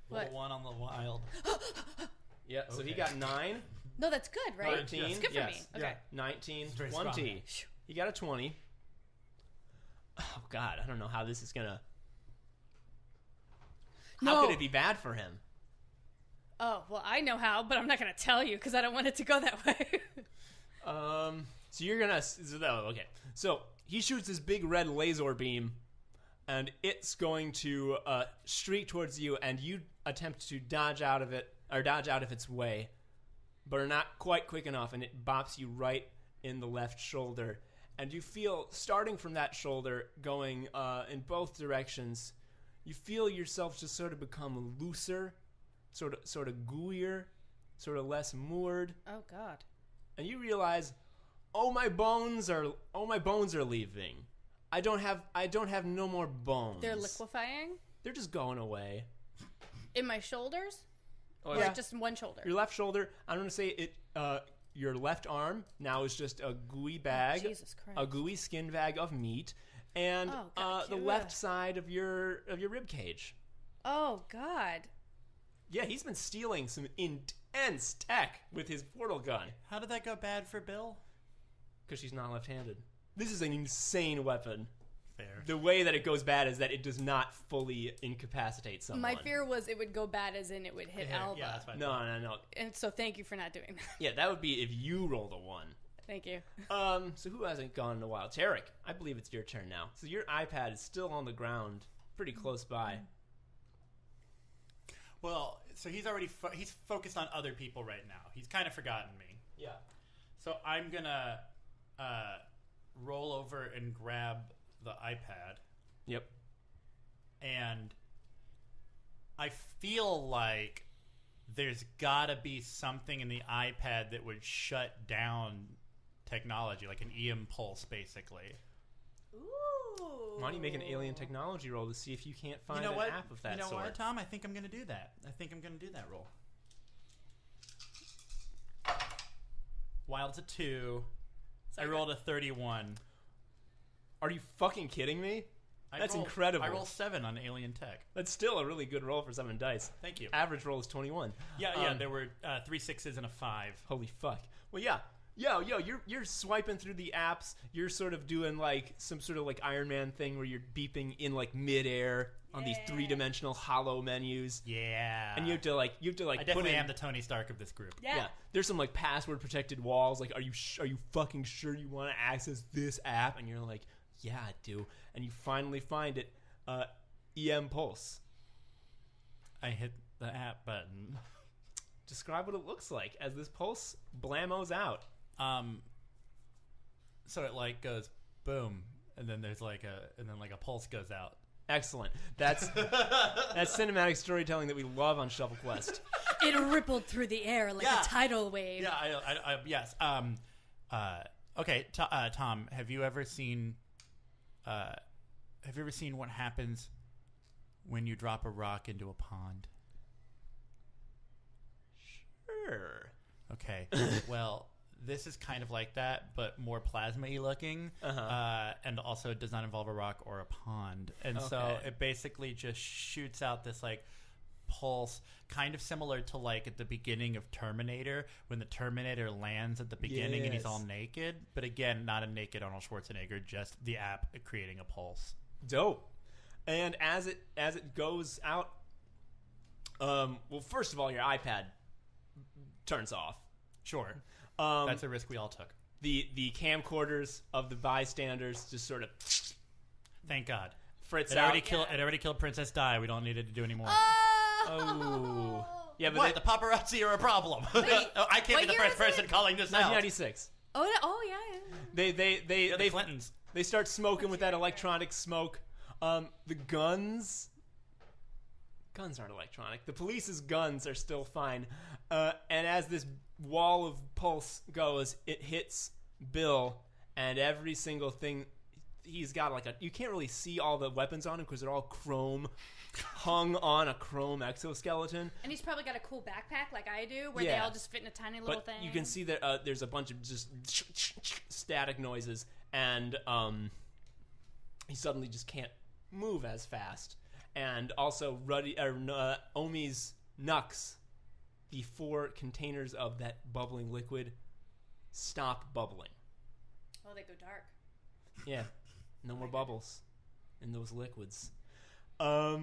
What? Little 1 on the wild. Yeah, so he Okay. got 9. No, that's good, right? 19. It's good for Yes. me. Okay. 19, It's very 20. strong. He got a 20. Oh, God, I don't know how this is going to... How No. could it be bad for him? Oh, well, I know how, but I'm not going to tell you because I don't want it to go that way. So you're going to... Okay. So he shoots this big red laser beam, and it's going to streak towards you, and you attempt to dodge out of it, or dodge out of its way, but are not quite quick enough, and it bops you right in the left shoulder. And you feel, starting from that shoulder, going in both directions, you feel yourself just sort of become looser, sort of gooier, sort of less moored, Oh, God. and you realize, my bones are leaving. I don't have no more bones. They're liquefying They're just going away. in my shoulders? Oh, Or yeah. just one shoulder? Your left shoulder, I'm going to say it. Your left arm now is just a gooey bag, Jesus Christ. a gooey skin bag of meat, and Oh, God, the cute. left side of your rib cage. Oh, God. Yeah, he's been stealing some intense tech with his portal gun How did that go bad for Bill? because she's not left-handed. This is an insane weapon. Fair. The way that it goes bad is that it does not fully incapacitate someone. My fear was it would go bad as in it would hit Alva. Yeah, that's fine. No. And so thank you for not doing that. Yeah, that would be if you rolled a 1. Thank you. So who hasn't gone in a while? Tarek, I believe it's your turn now. So your iPad is still on the ground, pretty close by. Well, so he's already he's focused on other people right now. He's kind of forgotten me. Yeah. So I'm gonna roll over and grab the iPad, Yep. and I feel like there's gotta be something in the iPad that would shut down technology, like an e-impulse, basically. Ooh. Why don't you make an alien technology roll to see if you can't find You know an what? app of that You know sort? what, Tom? I think I'm going to do that. I think I'm going to do that roll. Wild's a 2. I rolled a 31. Are you fucking kidding me? That's incredible. I roll 7 on alien tech. That's still a really good roll for 7 dice. Thank you. Average roll is 21. Yeah, there were 3 6s and a 5. Holy fuck. Well, yeah. Yo, you're swiping through the apps. You're sort of doing like some sort of like Iron Man thing where you're beeping in like midair on these 3-dimensional hollow menus. Yeah. And you have to like I put definitely in, am the Tony Stark of this group. Yeah. There's some like password protected walls. Like, are you fucking sure you want to access this app? And you're like, yeah, I do. And you finally find it. EM Pulse. I hit the app button. Describe what it looks like as this pulse blammos out. So it like goes boom, and then there's like a pulse goes out. Excellent. That's cinematic storytelling that we love on Shuffle Quest. It rippled through the air like a tidal wave. Yeah, yes. Okay, Tom, have you ever seen what happens when you drop a rock into a pond? Sure. Okay. Well, this is kind of like that, but more plasma-y looking. And also it does not involve a rock or a pond. And so it basically just shoots out this like pulse, kind of similar to like at the beginning of Terminator, when the Terminator lands at the beginning and he's all naked. But again, not a naked Arnold Schwarzenegger, just the app creating a pulse. Dope. And as it goes out, well, first of all, your iPad turns off. Sure. That's a risk we all took. The camcorders of the bystanders just sort of Thank God. fritz It out. already killed Princess Di. We don't need it to do anymore. Oh. Yeah, but What? The paparazzi are a problem. I can't be the year first is it? person calling this out. 1996. Oh yeah. They Clintons. They start smoking with that electronic smoke. The guns aren't electronic. The police's guns are still fine. And as this wall of pulse goes, it hits Bill, and every single thing he's got you can't really see all the weapons on him because they're all chrome, hung on a chrome exoskeleton. And he's probably got a cool backpack like I do, where they all just fit in a tiny little But thing. you can see that there's a bunch of just static noises, and he suddenly just can't move as fast. And also, Omi's Nux, the 4 containers of that bubbling liquid, stop bubbling. Oh, they go dark. Yeah, no more bubbles in those liquids. They're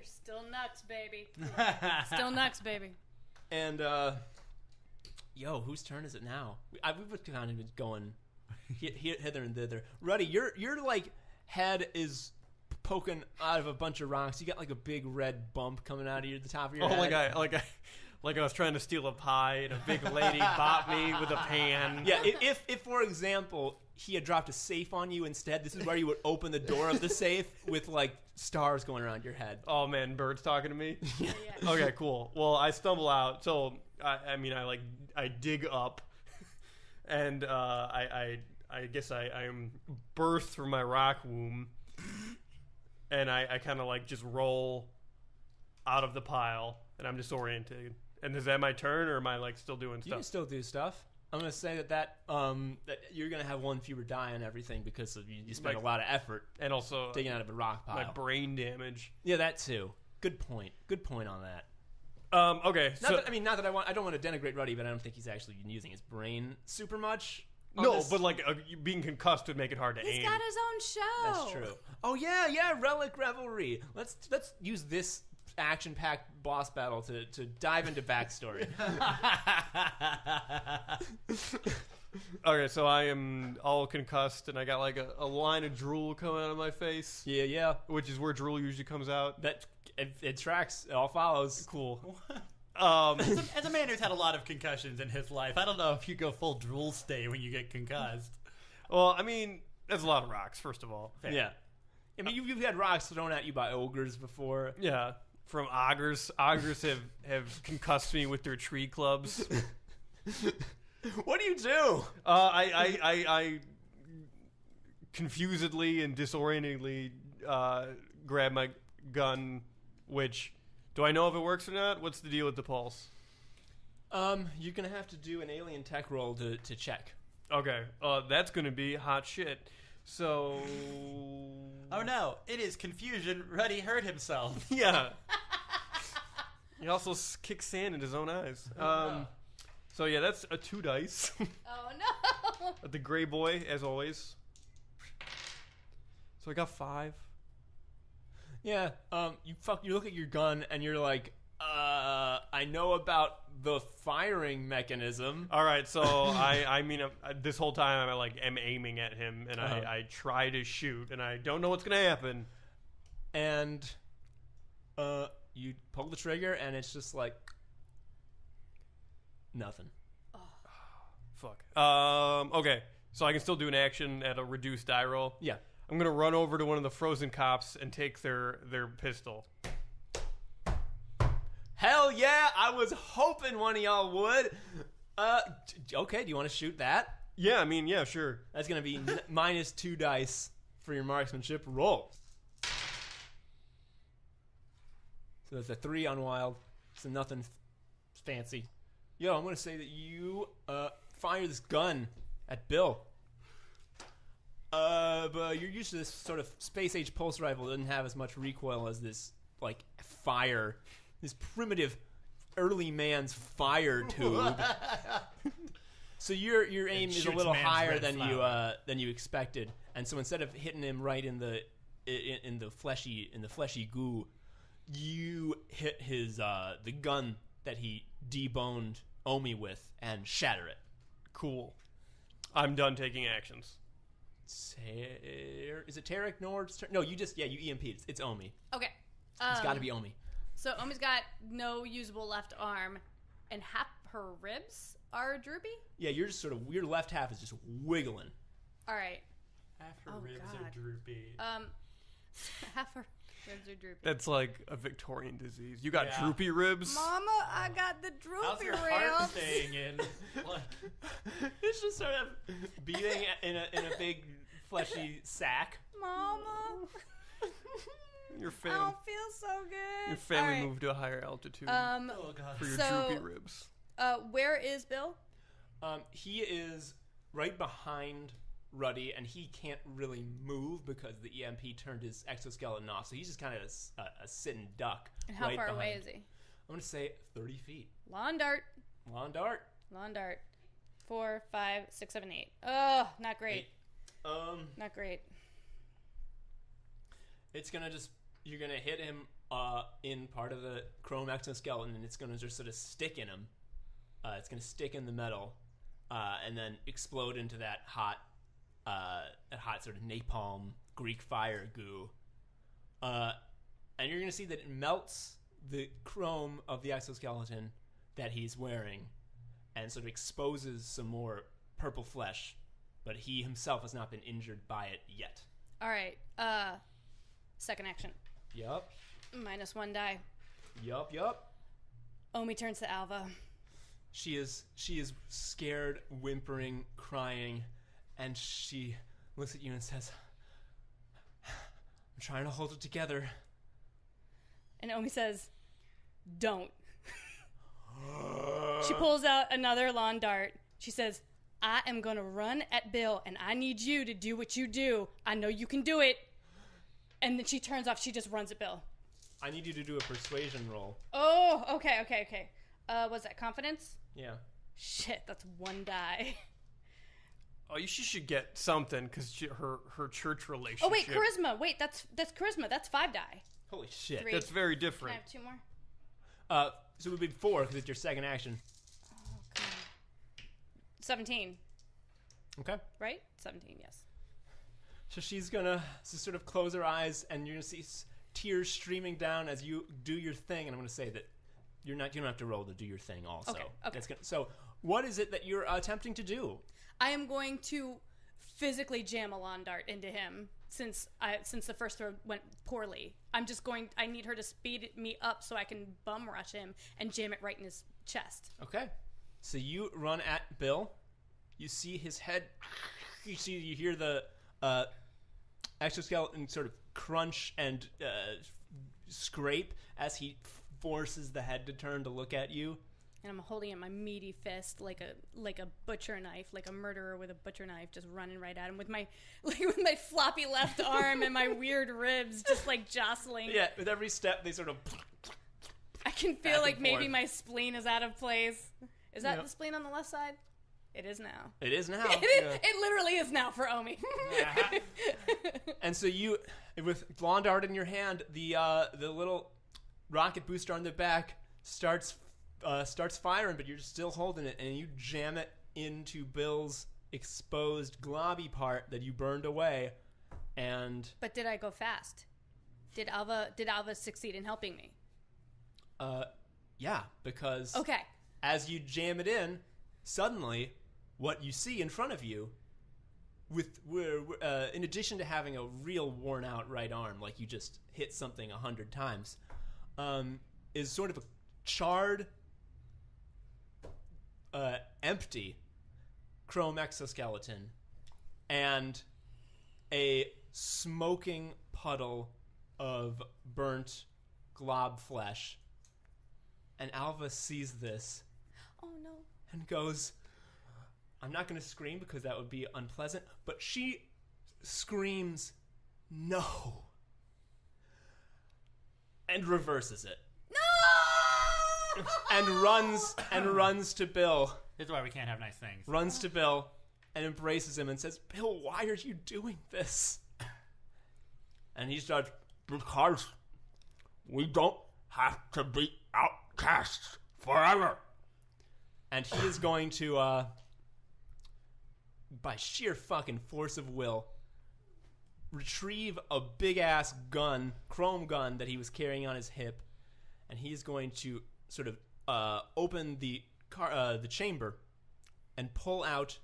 still nuts, baby. Still nuts, baby. And whose turn is it now? We've kind of been going hither and thither. Ruddy, your like head is poking out of a bunch of rocks. You got like a big red bump coming out of the top of your head. Like I was trying to steal a pie and a big lady bopped me with a pan. Yeah, if for example he had dropped a safe on you instead, this is where you would open the door of the safe with like stars going around your head. Oh man, Bird's talking to me. Yeah. Okay, cool. Well, I stumble out. So I dig up, and I guess I am birthed from my rock womb, and I kind of like just roll out of the pile, and I'm disoriented. And is that my turn, or am I like still doing You stuff? can still do stuff. I'm gonna say that you're gonna have 1 fewer die on everything because you spent a lot of effort And also digging out of a rock pile. my brain damage. Yeah, that too. Good point. Good point on that. Okay. Not that I don't want to denigrate Ruddy, but I don't think he's actually been using his brain super much. but like being concussed would make it hard to He's aim. got his own show. That's true. Oh yeah, Relic Revelry. Let's use this action-packed boss battle to dive into backstory. Okay, so I am all concussed, and I got like a line of drool coming out of my face. Yeah. Which is where drool usually comes out. That it tracks. It all follows. Cool. As a man who's had a lot of concussions in his life, I don't know if you go full drool stay when you get concussed. Well, I mean, that's a lot of rocks, first of all. Fair. Yeah. I mean, you've had rocks thrown at you by ogres before. Yeah. From augurs. Augurs have concussed me with their tree clubs. What do you do? I confusedly and disorientingly grab my gun, which, do I know if it works or not? What's the deal with the pulse? You're going to have to do an alien tech roll to check. Okay, that's going to be hot shit. So... Oh no, it is confusion. Ruddy hurt himself. Yeah. He also kicks sand in his own eyes. So yeah, that's a 2 dice. Oh no! The gray boy, as always. So I got 5. Yeah, you look at your gun and you're like, I know about the firing mechanism. All right, so I mean, this whole time I'm aiming at him, and I try to shoot, and I don't know what's gonna happen. And you pull the trigger, and it's just like nothing. Oh. Fuck. Okay, so I can still do an action at a reduced die roll. Yeah. I'm gonna run over to one of the frozen cops and take their pistol. Hell yeah! I was hoping one of y'all would. Okay, do you want to shoot that? Yeah, I mean, yeah, sure. That's going to be minus 2 dice for your marksmanship roll. So that's a 3 on wild. So nothing fancy. Yo, I'm going to say that you fire this gun at Bill. But you're used to this sort of space-age pulse rifle. It doesn't have as much recoil as this, like, fire. This primitive early man's fire tube. So your aim is a little higher than you expected, and so instead of hitting him right in the fleshy goo, you hit his the gun that he deboned Omi with and shatter it. Cool. I'm done taking actions. Is it Tarek Nord's turn? No, you EMP'd. It's Omi. Okay. It's got to be Omi. So Omi's got no usable left arm, and half her ribs are droopy? Yeah, you're just sort of, your left half is just wiggling. All right. Half her ribs are droopy. Half her ribs are droopy. That's like a Victorian disease. You got droopy ribs? Mama, I got the droopy How's your ribs. heart staying in? It's just sort of beating in a big fleshy sack. Mama. Your I family, don't feel so good. your family All right. moved to a higher altitude Oh god. for your so- droopy ribs. Where is Bill? He is right behind Ruddy, and he can't really move because the EMP turned his exoskeleton off. So he's just kind of a sitting duck. And how right far behind. away is he? I'm going to say 30 feet. Lawn dart. Lawn dart. Lawn dart. 4, 5, 6, 7, 8. Oh, not great. 8. Not great. It's going to just, you're going to hit him in part of the chrome exoskeleton, and it's going to just sort of stick in him. It's going to stick in the metal, and then explode into that hot sort of napalm Greek fire goo. And you're going to see that it melts the chrome of the exoskeleton that he's wearing, and sort of exposes some more purple flesh. But he himself has not been injured by it yet. All right. Second action. Yup. -1 die. Yup. Omi turns to Alva. She is scared, whimpering, crying, and she looks at you and says, "I'm trying to hold it together." And Omi says, "Don't." She pulls out another lawn dart. She says, "I am going to run at Bill, and I need you to do what you do. I know you can do it." And then she turns off. She just runs at Bill. I need you to do a persuasion roll. Oh, okay. Was that confidence? Yeah. Shit, that's 1 die. Oh, she should get something because her church relationship. Oh, wait, charisma. Wait, that's charisma. That's 5 die. Holy shit. 3. That's very Can I different. have 2 more? So it would be 4 because it's your second action. Oh, come on. 17. Okay. Right? 17, yes. So she's gonna sort of close her eyes, and you're gonna see tears streaming down as you do your thing. And I'm gonna say that you don't have to roll to do your thing. Also, Okay. So what is it that you're attempting to do? I am going to physically jam a lawn dart into him since the first throw went poorly. I need her to speed me up so I can bum rush him and jam it right in his chest. Okay. So you run at Bill. You see his head. You hear the exoskeleton sort of crunch and scrape as he forces the head to turn to look at you. And I'm holding in my meaty fist like a butcher knife, like a murderer with a butcher knife, just running right at him with my floppy left arm and my weird ribs just like jostling. Yeah, with every step they sort of. I can feel like maybe my spleen is out of place. Is that the spleen on the left side? It is now. It is now. It literally is now for Omi. And so you, with Blonde Art in your hand, the little rocket booster on the back starts firing, but you're still holding it, and you jam it into Bill's exposed globby part that you burned away. And but did I go fast? Did Alva succeed in helping me? Yeah, because okay, as you jam it in, suddenly what you see in front of you, in addition to having a real worn out right arm, like you just hit something 100 times, is sort of a charred, empty chrome exoskeleton and a smoking puddle of burnt glob flesh. And Alva sees this. Oh no. And goes, I'm not going to scream because that would be unpleasant, but she screams, no. And reverses it. No! and runs to Bill. This is why we can't have nice things. Runs to Bill and embraces him and says, Bill, why are you doing this? And he starts, because we don't have to be outcasts forever. And he is going to, by sheer fucking force of will, retrieve a big-ass gun, chrome gun that he was carrying on his hip, and he is going to sort of open the chamber and pull out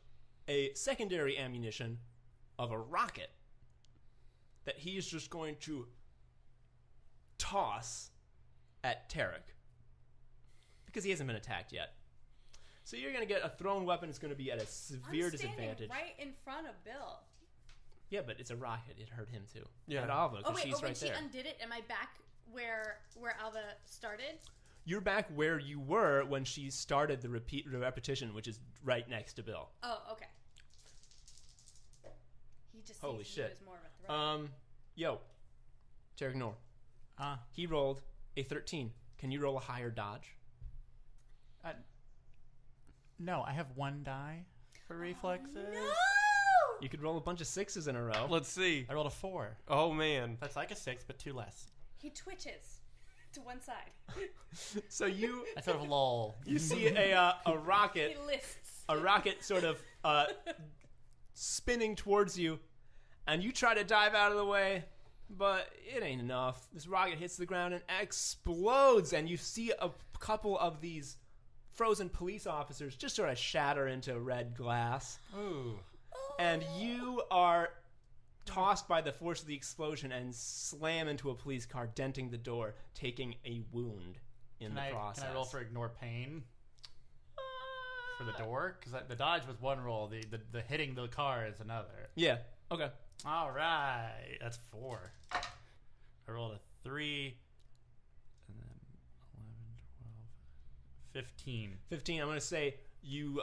a secondary ammunition of a rocket that he is just going to toss at Tarek. Because he hasn't been attacked yet. So you're going to get a thrown weapon. It's going to be at a severe disadvantage. Right in front of Bill. Yeah, but it's a rocket. It hurt him too. Yeah. And Alva, because she's when right there. she undid it, am I back where Alva started? You're back where you were when she started the repetition, which is right next to Bill. Oh, okay. He just Holy sees you shit. as more of a threat. Yo, Tarek Noor. He rolled a 13. Can you roll a higher dodge? No, I have one die for reflexes. No! You could roll a bunch of 6s in a row. Let's see. I rolled a 4. Oh, man. That's like a 6, but 2 less. He twitches to one side. So you I sort of lull. you see a rocket. He lists. A rocket sort of spinning towards you, and you try to dive out of the way, but it ain't enough. This rocket hits the ground and explodes, and you see a couple of these frozen police officers just sort of shatter into red glass. Ooh. And you are tossed by the force of the explosion and slam into a police car, denting the door, taking a wound in the process. Can I roll for ignore pain? For the door? Because the dodge was one roll. The hitting the car is another. Yeah. Okay. All right. That's 4. I rolled a 3. And then 11, 12, 15. 15. I'm going to say you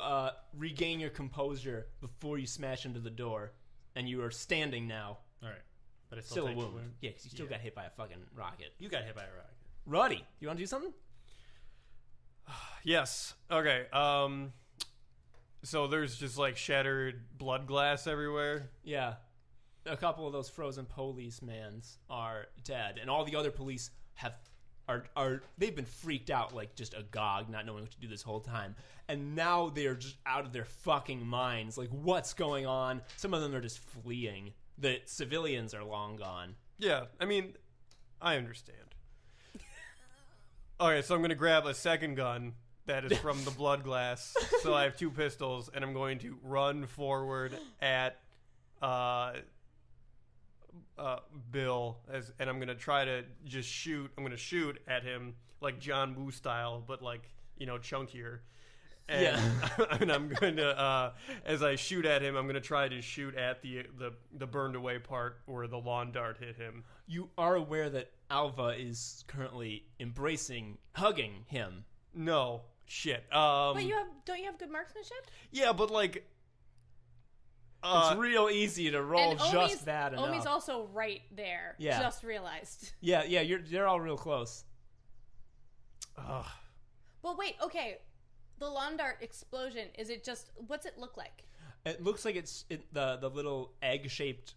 regain your composure before you smash into the door. And you are standing now. All right. But it's Still a takes wound. Yeah, because you still got hit by a fucking rocket. You got hit by a rocket. Ruddy, you want to do something? Yes. Okay. So there's just like shattered blood glass everywhere. Yeah. A couple of those frozen policemen are dead, and all the other police they've been freaked out, like just agog, not knowing what to do this whole time. And now they're just out of their fucking minds. Like, what's going on? Some of them are just fleeing. The civilians are long gone. Yeah, I mean, I understand. Okay, so I'm going to grab a second gun that is from the blood glass. So I have 2 pistols, and I'm going to run forward at Bill, and I'm going to try to just shoot. I'm going to shoot at him like John Woo style, but like, chunkier. And, and I'm going to, as I shoot at him, I'm going to try to shoot at the burned away part where the lawn dart hit him. You are aware that Alva is currently hugging him. No. Shit. But don't you have good marksmanship? Yeah, but like... it's real easy to roll and just bad enough. Omi's also right there. Yeah. Just realized. Yeah, they're all real close. Well, wait, okay. The lawn dart explosion, what's it look like? It looks like the little egg-shaped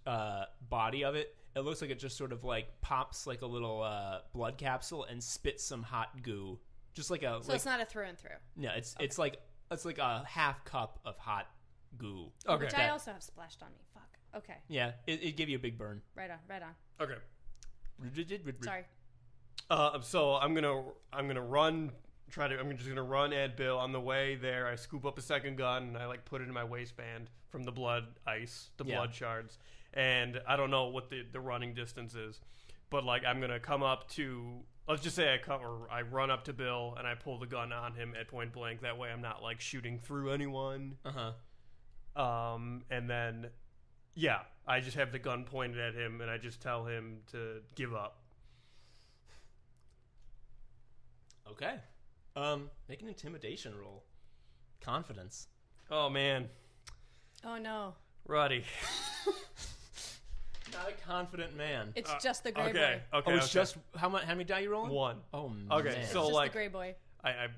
body of it. It looks like it just sort of like pops like a little blood capsule and spits some hot goo. Just like a... So it's not a through and through. No, it's like a half cup of hot goo. Okay. Which I also have splashed on me. Fuck. Okay. Yeah, it gave you a big burn. Right on. Okay. Sorry. So I'm gonna run. I'm just gonna run at Bill. On the way there, I scoop up a second gun and I like put it in my waistband from the blood shards. And I don't know what the running distance is, but like I'm gonna come up to. Let's just say I run up to Bill and I pull the gun on him at point blank. That way I'm not like shooting through anyone. And then, yeah, I just have the gun pointed at him and I just tell him to give up. Okay. Make an intimidation roll. Confidence. Oh man. Oh no. Ruddy. Not a confident man. It's just the gray boy. Okay. It's just how many die you rolling? 1. Oh man. Okay, It's so just like the gray boy. I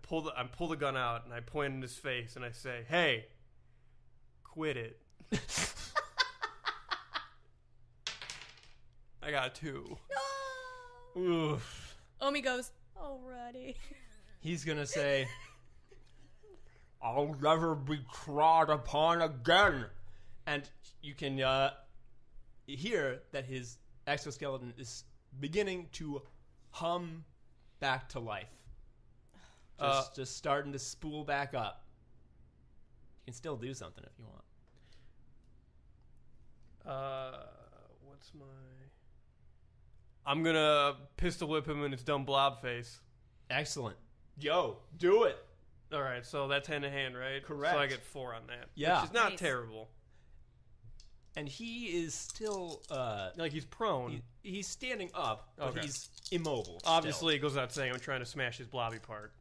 pull the gun out and I point in his face and I say, "Hey, quit it." I got 2. No. Oof. Omi goes, "Oh, Ruddy." He's gonna say, I'll never be trod upon again. and you can hear that his exoskeleton is beginning to hum back to life. Just starting to spool back up. You can still do something if you want. What's my... I'm gonna pistol whip him in his dumb blob face. Excellent. Yo, do it. All right, so that's hand to hand, right? Correct. So I get 4 on that. Yeah. Which is not Nice. terrible. And he is still Like he's prone. he's standing up, but Okay. he's immobile. Obviously, it goes without saying I'm trying to smash his blobby part.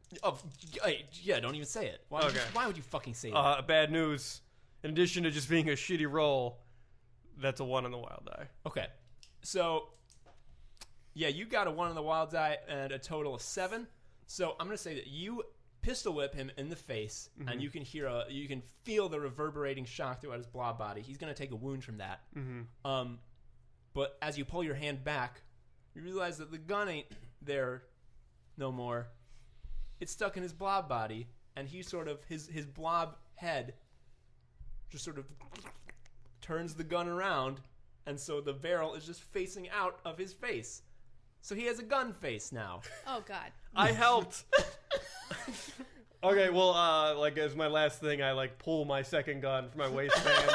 Yeah, don't even say it. Okay. Why would you fucking say that? Bad news. In addition to just being a shitty roll, that's a 1 on the wild die. Okay. So, yeah, you got a 1 on the wild die and a total of 7. So I'm going to say that you pistol whip him in the face, and you can feel the reverberating shock throughout his blob body. He's going to take a wound from that. But as you pull your hand back, you realize that the gun ain't there no more. It's stuck in his blob body, and he sort of his blob head just sort of turns the gun around, and so the barrel is just facing out of his face. So he has a gun face now. Oh, God. I helped. Okay, well, like as my last thing, I like pull my second gun from my waistband,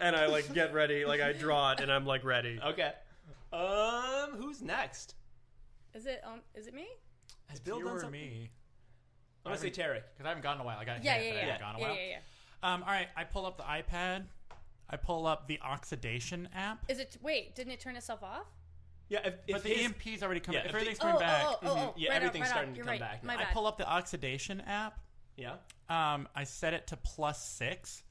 and I like get ready, like I draw it, and I'm like ready. Okay. Who's next? Is it me? Has Bill You done or something? me? I'm gonna say Tarek. Because I haven't gone in a while. I got Yeah, hit, but I yeah. haven't gone in a while. All right, I pull up the iPad. I pull up the oxidation app. Wait, didn't it turn itself off? Yeah, But the EMP's already coming. Yeah, if if everything's the- coming back, Yeah, right everything's on, starting to You're come right. back My now. I bad. pull up the oxidation app. Yeah. I set it to +6,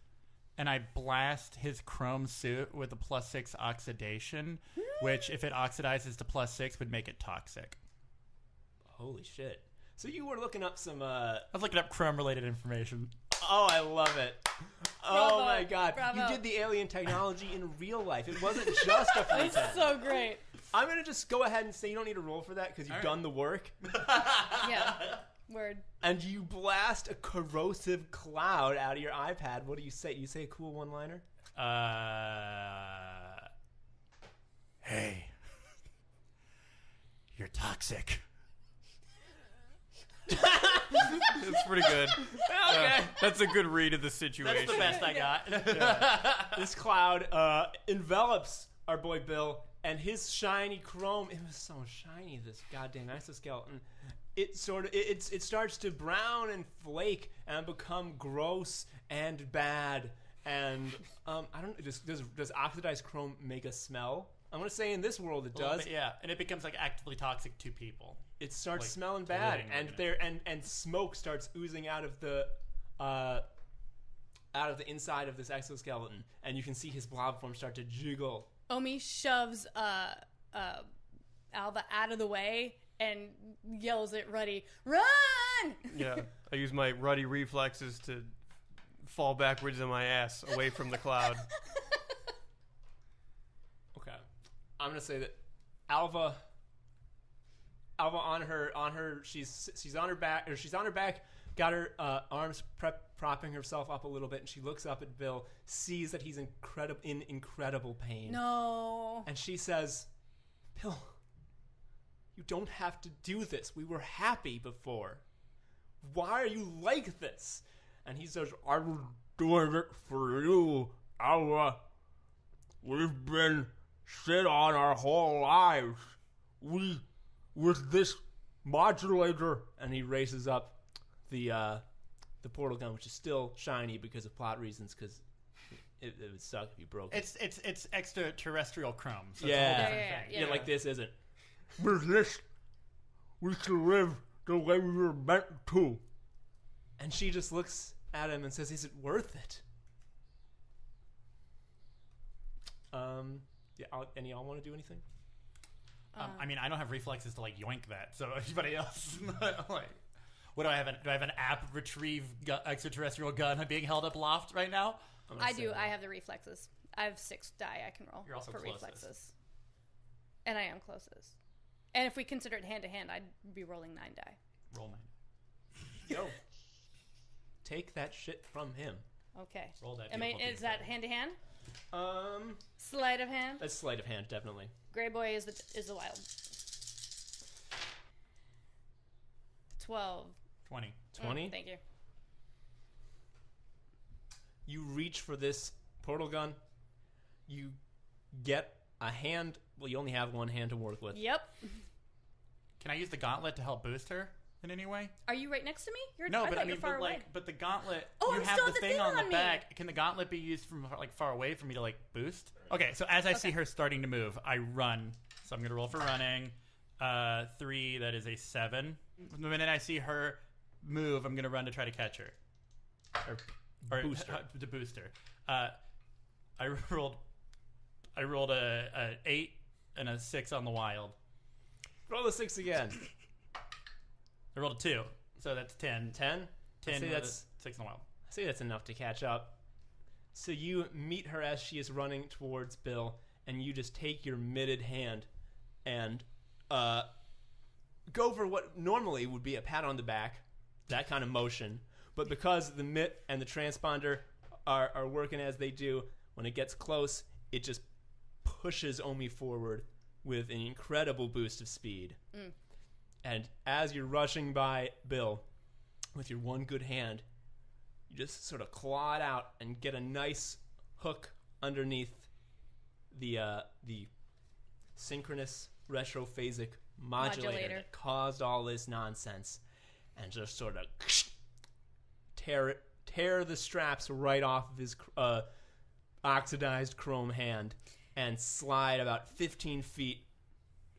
and I blast his chrome suit with a +6 oxidation, which, if it oxidizes to +6, would make it toxic. Holy shit. So you were looking up some I was looking up chrome-related information. Oh, I love it. Bravo, Oh my god. bravo. You did the alien technology in real life. It wasn't just a free It's so great. I'm going to just go ahead and say you don't need to roll for that because you've All right. done the work. Yeah. Word. And you blast a corrosive cloud out of your iPad. What do you say? You say a cool one-liner? Hey, you're toxic. It's pretty good. Okay. That's a good read of the situation. That's the best I got. This cloud envelops our boy Bill, and his shiny chrome, it was so shiny, this goddamn exoskeleton, it starts to brown and flake and become gross and bad. And I don't know. Does oxidized chrome make a smell? I'm gonna say in this world it does. Bit, yeah, and it becomes like actively toxic to people. It starts smelling bad, and smoke starts oozing out of the inside of this exoskeleton, and you can see his blob form start to jiggle. Omi shoves Alva out of the way and yells at Ruddy, "Run!" Yeah, I use my Ruddy reflexes to fall backwards in my ass away from the cloud. Okay, I'm gonna say that Alva on her she's on her back, got her arms propping herself up a little bit, and she looks up at Bill, sees that he's in incredible pain. No. And she says, "Bill, you don't have to do this. We were happy before. Why are you like this?" And he says, "I was doing it for you, Alva. We've been sit on our whole lives. With this modulator," and he races up the portal gun, which is still shiny because of plot reasons, because it would suck if you broke it. It's extraterrestrial chrome. So yeah, like this isn't. "With this, we can live the way we were meant to." And she just looks at him and says, "Is it worth it?" Any y'all want to do anything? I mean, I don't have reflexes to like yoink that. So anybody else? Like, what do I have? Do I have an app retrieve extraterrestrial gun being held up aloft right now? I do. I have the reflexes. I have 6 die I can roll. You're also for closest. reflexes, and I am closest. And if we consider it hand to hand, I'd be rolling 9 die. Roll 9. Yo, take that shit from him. Okay. Roll that. Is that hand to hand? Sleight of hand. That's sleight of hand, definitely. Gray boy is the wild. 12. 20. 20? Thank you. You reach for this portal gun. You get a hand. Well, you only have one hand to work with. Yep. Can I use the gauntlet to help boost her in any way? Are you right next to me? But the gauntlet. Oh, you I'm have still the the thing thing on the on me. back. Can the gauntlet be used from like far away for me to like boost? Okay, so as I see her starting to move, I run. So I'm gonna roll for running. 3. That is a 7. The minute I see her move, I'm gonna run to try to catch her. Or boost her. To boost her. I rolled a 8 and a 6 on the wild. Roll the 6 again. I rolled a 2, so that's 10. 10? 10. See, that's 6 in the wild. I say that's enough to catch up. So you meet her as she is running towards Bill, and you just take your mitted hand and go for what normally would be a pat on the back, that kind of motion. But because the mitt and the transponder are working as they do, when it gets close, it just pushes Omi forward with an incredible boost of speed. And as you're rushing by Bill with your one good hand, you just sort of claw it out and get a nice hook underneath the Synchronous Retrophasic Modulator that caused all this nonsense, and just sort of tear the straps right off of his oxidized chrome hand and slide about 15 feet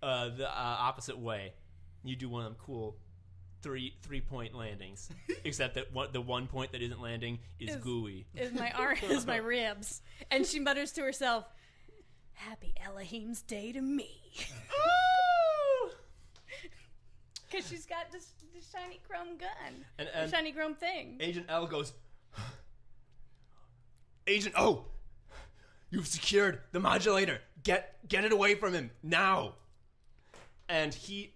the opposite way. You do one of them cool three-point landings, except that the one point that isn't landing is gooey. Is my arm, is my ribs, and she mutters to herself, "Happy Elohim's Day to me." Because she's got this shiny chrome gun, and shiny chrome thing. Agent L goes, "Agent O, you've secured the modulator. Get it away from him now." And he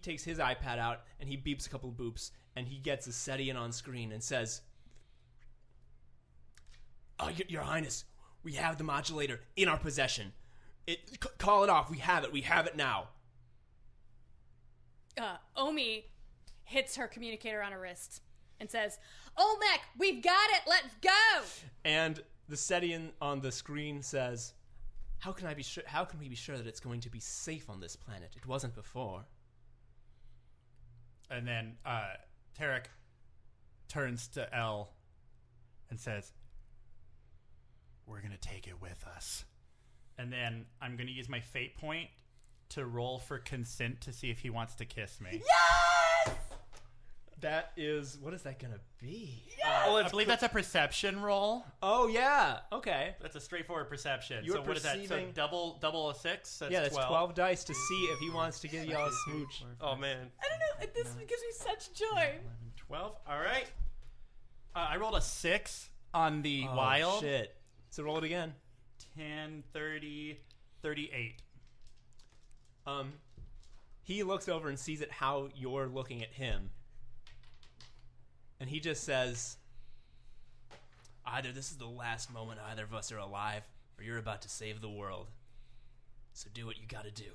takes his iPad out and he beeps a couple of boops and he gets a Sittin on screen and says, Your Highness, we have the modulator in our possession. Call it off. We have it now. Omi hits her communicator on her wrist and says, "Olmec, we've got it. Let's go." And the Sittin on the screen says, How can we be sure that it's going to be safe on this planet? It wasn't before. And then Tarek turns to L and says, "We're going to take it with us." And then I'm going to use my fate point to roll for consent to see if he wants to kiss me. Yes! That is... What is that going to be? I believe that's a perception roll. Oh, yeah. Okay. That's a straightforte perception. You're so what is that? So perceiving- double a 6? That's That's 12. 12 dice to see if he wants to give y'all a smooch. Oh man. I don't know. This gives me such joy. 12. All right. I rolled a 6 on the Oh, wild. shit. So roll it again. 10, 30, 38. He looks over and sees it how you're looking at him. And he just says, either this is the last moment either of us are alive, or you're about to save the world. So do what you gotta do.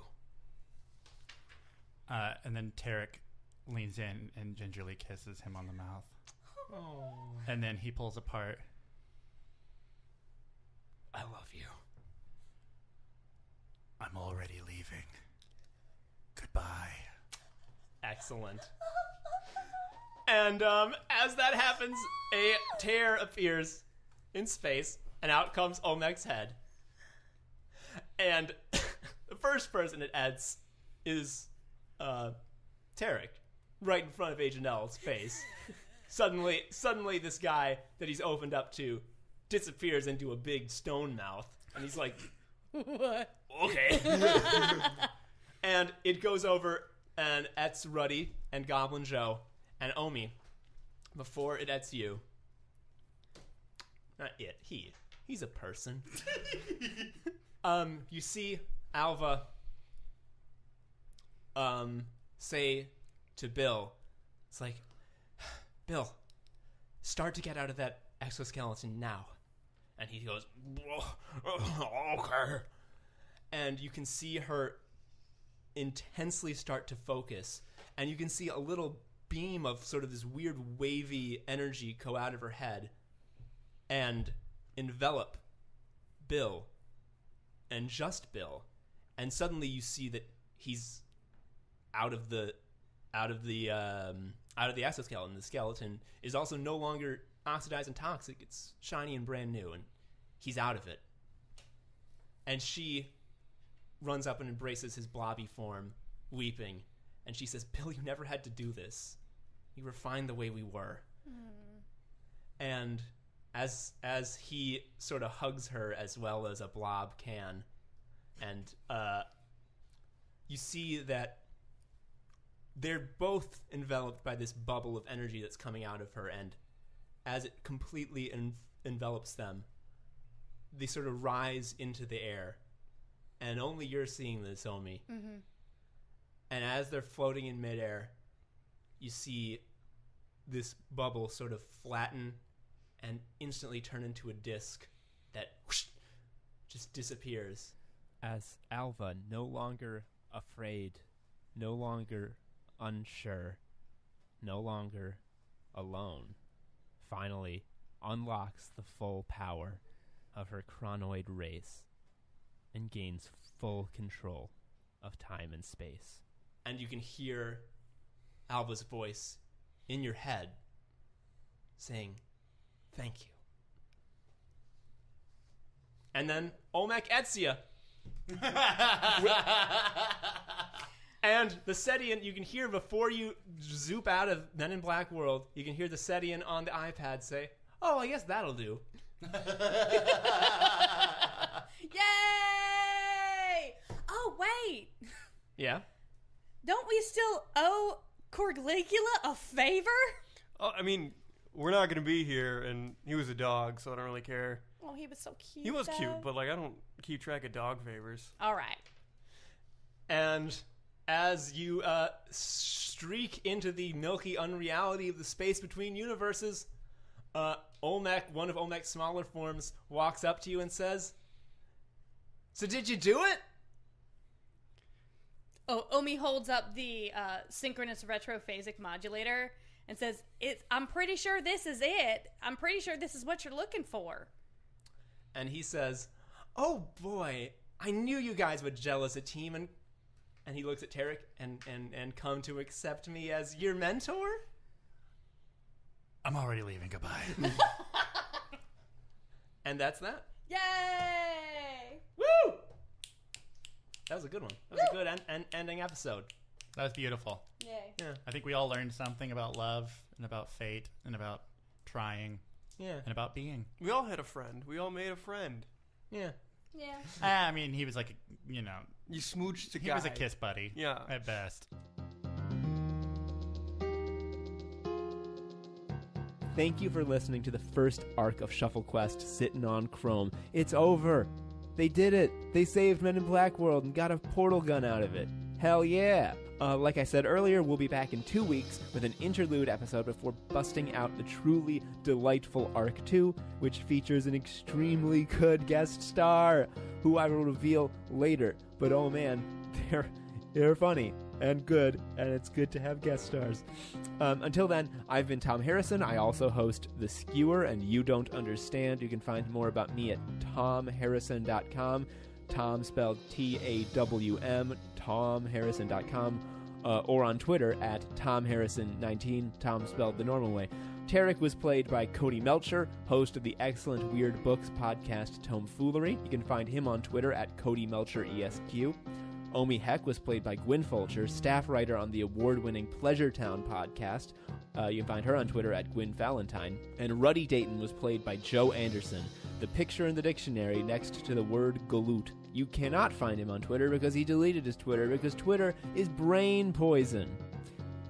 And then Tarek leans in and gingerly kisses him on the mouth. Oh. And then he pulls apart. I love you. I'm already leaving. Goodbye. Excellent. And as that happens, a tear appears in space, and out comes Olmec's head. And the first person it adds is Tarek, right in front of Agent L's face. Suddenly, this guy that he's opened up to disappears into a big stone mouth, and he's like, What? okay. And it goes over, and it's Ruddy and Goblin Joe and Omi. Before it ets you. Not it. He's a person. You see Alva say to Bill, it's like, Bill, start to get out of that exoskeleton now. And he goes, okay. And you can see her intensely start to focus. And you can see a little beam of sort of this weird wavy energy go out of her head and envelop Bill and just Bill. And suddenly you see that he's out of the exoskeleton. The skeleton is also no longer oxidized and toxic. It's shiny and brand new, and he's out of it. And she runs up and embraces his blobby form, weeping. And she says, Bill, you never had to do this. You were fine the way we were. And as he sort of hugs her as well as a blob can, and you see that they're both enveloped by this bubble of energy that's coming out of her, and as it completely envelops them, they sort of rise into the air. And only you're seeing this, Omi. Mm-hmm. And as they're floating in midair, you see this bubble sort of flatten and instantly turn into a disc that whoosh, just disappears. As Alva, no longer afraid, no longer unsure, no longer alone, finally unlocks the full power of her chronoid race and gains full control of time and space. And you can hear Alva's voice in your head saying, thank you. And then Olmec Etsia. And the Setian, you can hear before you zoop out of Men in Black World, you can hear the Setian on the iPad say, oh, I guess that'll do. Yay! Oh, wait. Yeah? Don't we still owe Corglicula a favor? Oh, I mean, we're not going to be here, and he was a dog, so I don't really care. Oh, he was so cute. He was though. cute, but, like, I don't keep track of dog favors. All right. And as you streak into the milky unreality of the space between universes, Olmec, one of Olmec's smaller forms, walks up to you and says, so did you do it? Oh, Omi holds up the Synchronous Retrophasic Modulator and says, I'm pretty sure this is it. I'm pretty sure this is what you're looking for. And he says, oh boy, I knew you guys would gel as a team, and And he looks at Tarek and come to accept me as your mentor? I'm already leaving. Goodbye. And that's that. Yay! Woo! That was a good one. That was a good ending episode. That was beautiful. Yay. Yeah. I think we all learned something about love and about fate and about trying Yeah. and about being. We all had a friend. We all made a friend. Yeah. Yeah. I mean, he was like, You smooched a guy. he was a kiss buddy. Yeah. At best. Thank you for listening to the first arc of Shuffle Quest, Sittin' On Chrome. It's over. They did it. They saved Men in Black World and got a portal gun out of it. Hell yeah. Like I said earlier, we'll be back in 2 weeks with an interlude episode before busting out the truly delightful Arc 2, which features an extremely good guest star, who I will reveal later. But oh man, they're funny and good, and it's good to have guest stars. Until then, I've been Tom Harrison. I also host The Skewer and You Don't Understand. You can find more about me at tomharrison.com. Tom spelled T-A-W-M, tomharrison.com, or on Twitter at tomharrison19, Tom spelled the normal way. Tarek was played by Cody Melcher, host of the excellent Weird Books podcast Tomfoolery. You can find him on Twitter at Cody Melcher ESQ. Omi Heck was played by Gwyn Fulcher, staff writer on the award-winning Pleasure Town podcast. You can find her on Twitter at Gwyn Valentine. And Ruddy Dayton was played by Joe Anderson, the picture in the dictionary next to the word galoot. You cannot find him on Twitter because he deleted his Twitter because Twitter is brain poison.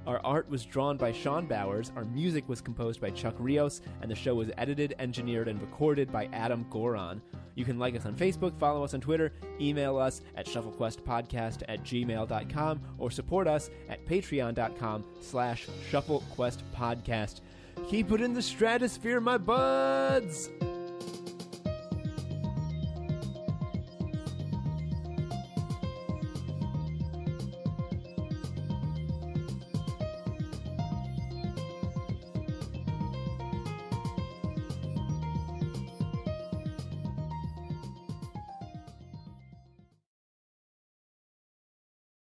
Our art was drawn by Sean Bowers, our music was composed by Chuck Rios, and the show was edited, engineered, and recorded by Adam Goron. You can like us on Facebook, follow us on Twitter, email us at shufflequestpodcast@gmail.com, or support us at patreon.com/shufflequestpodcast. Keep it in the stratosphere, my buds!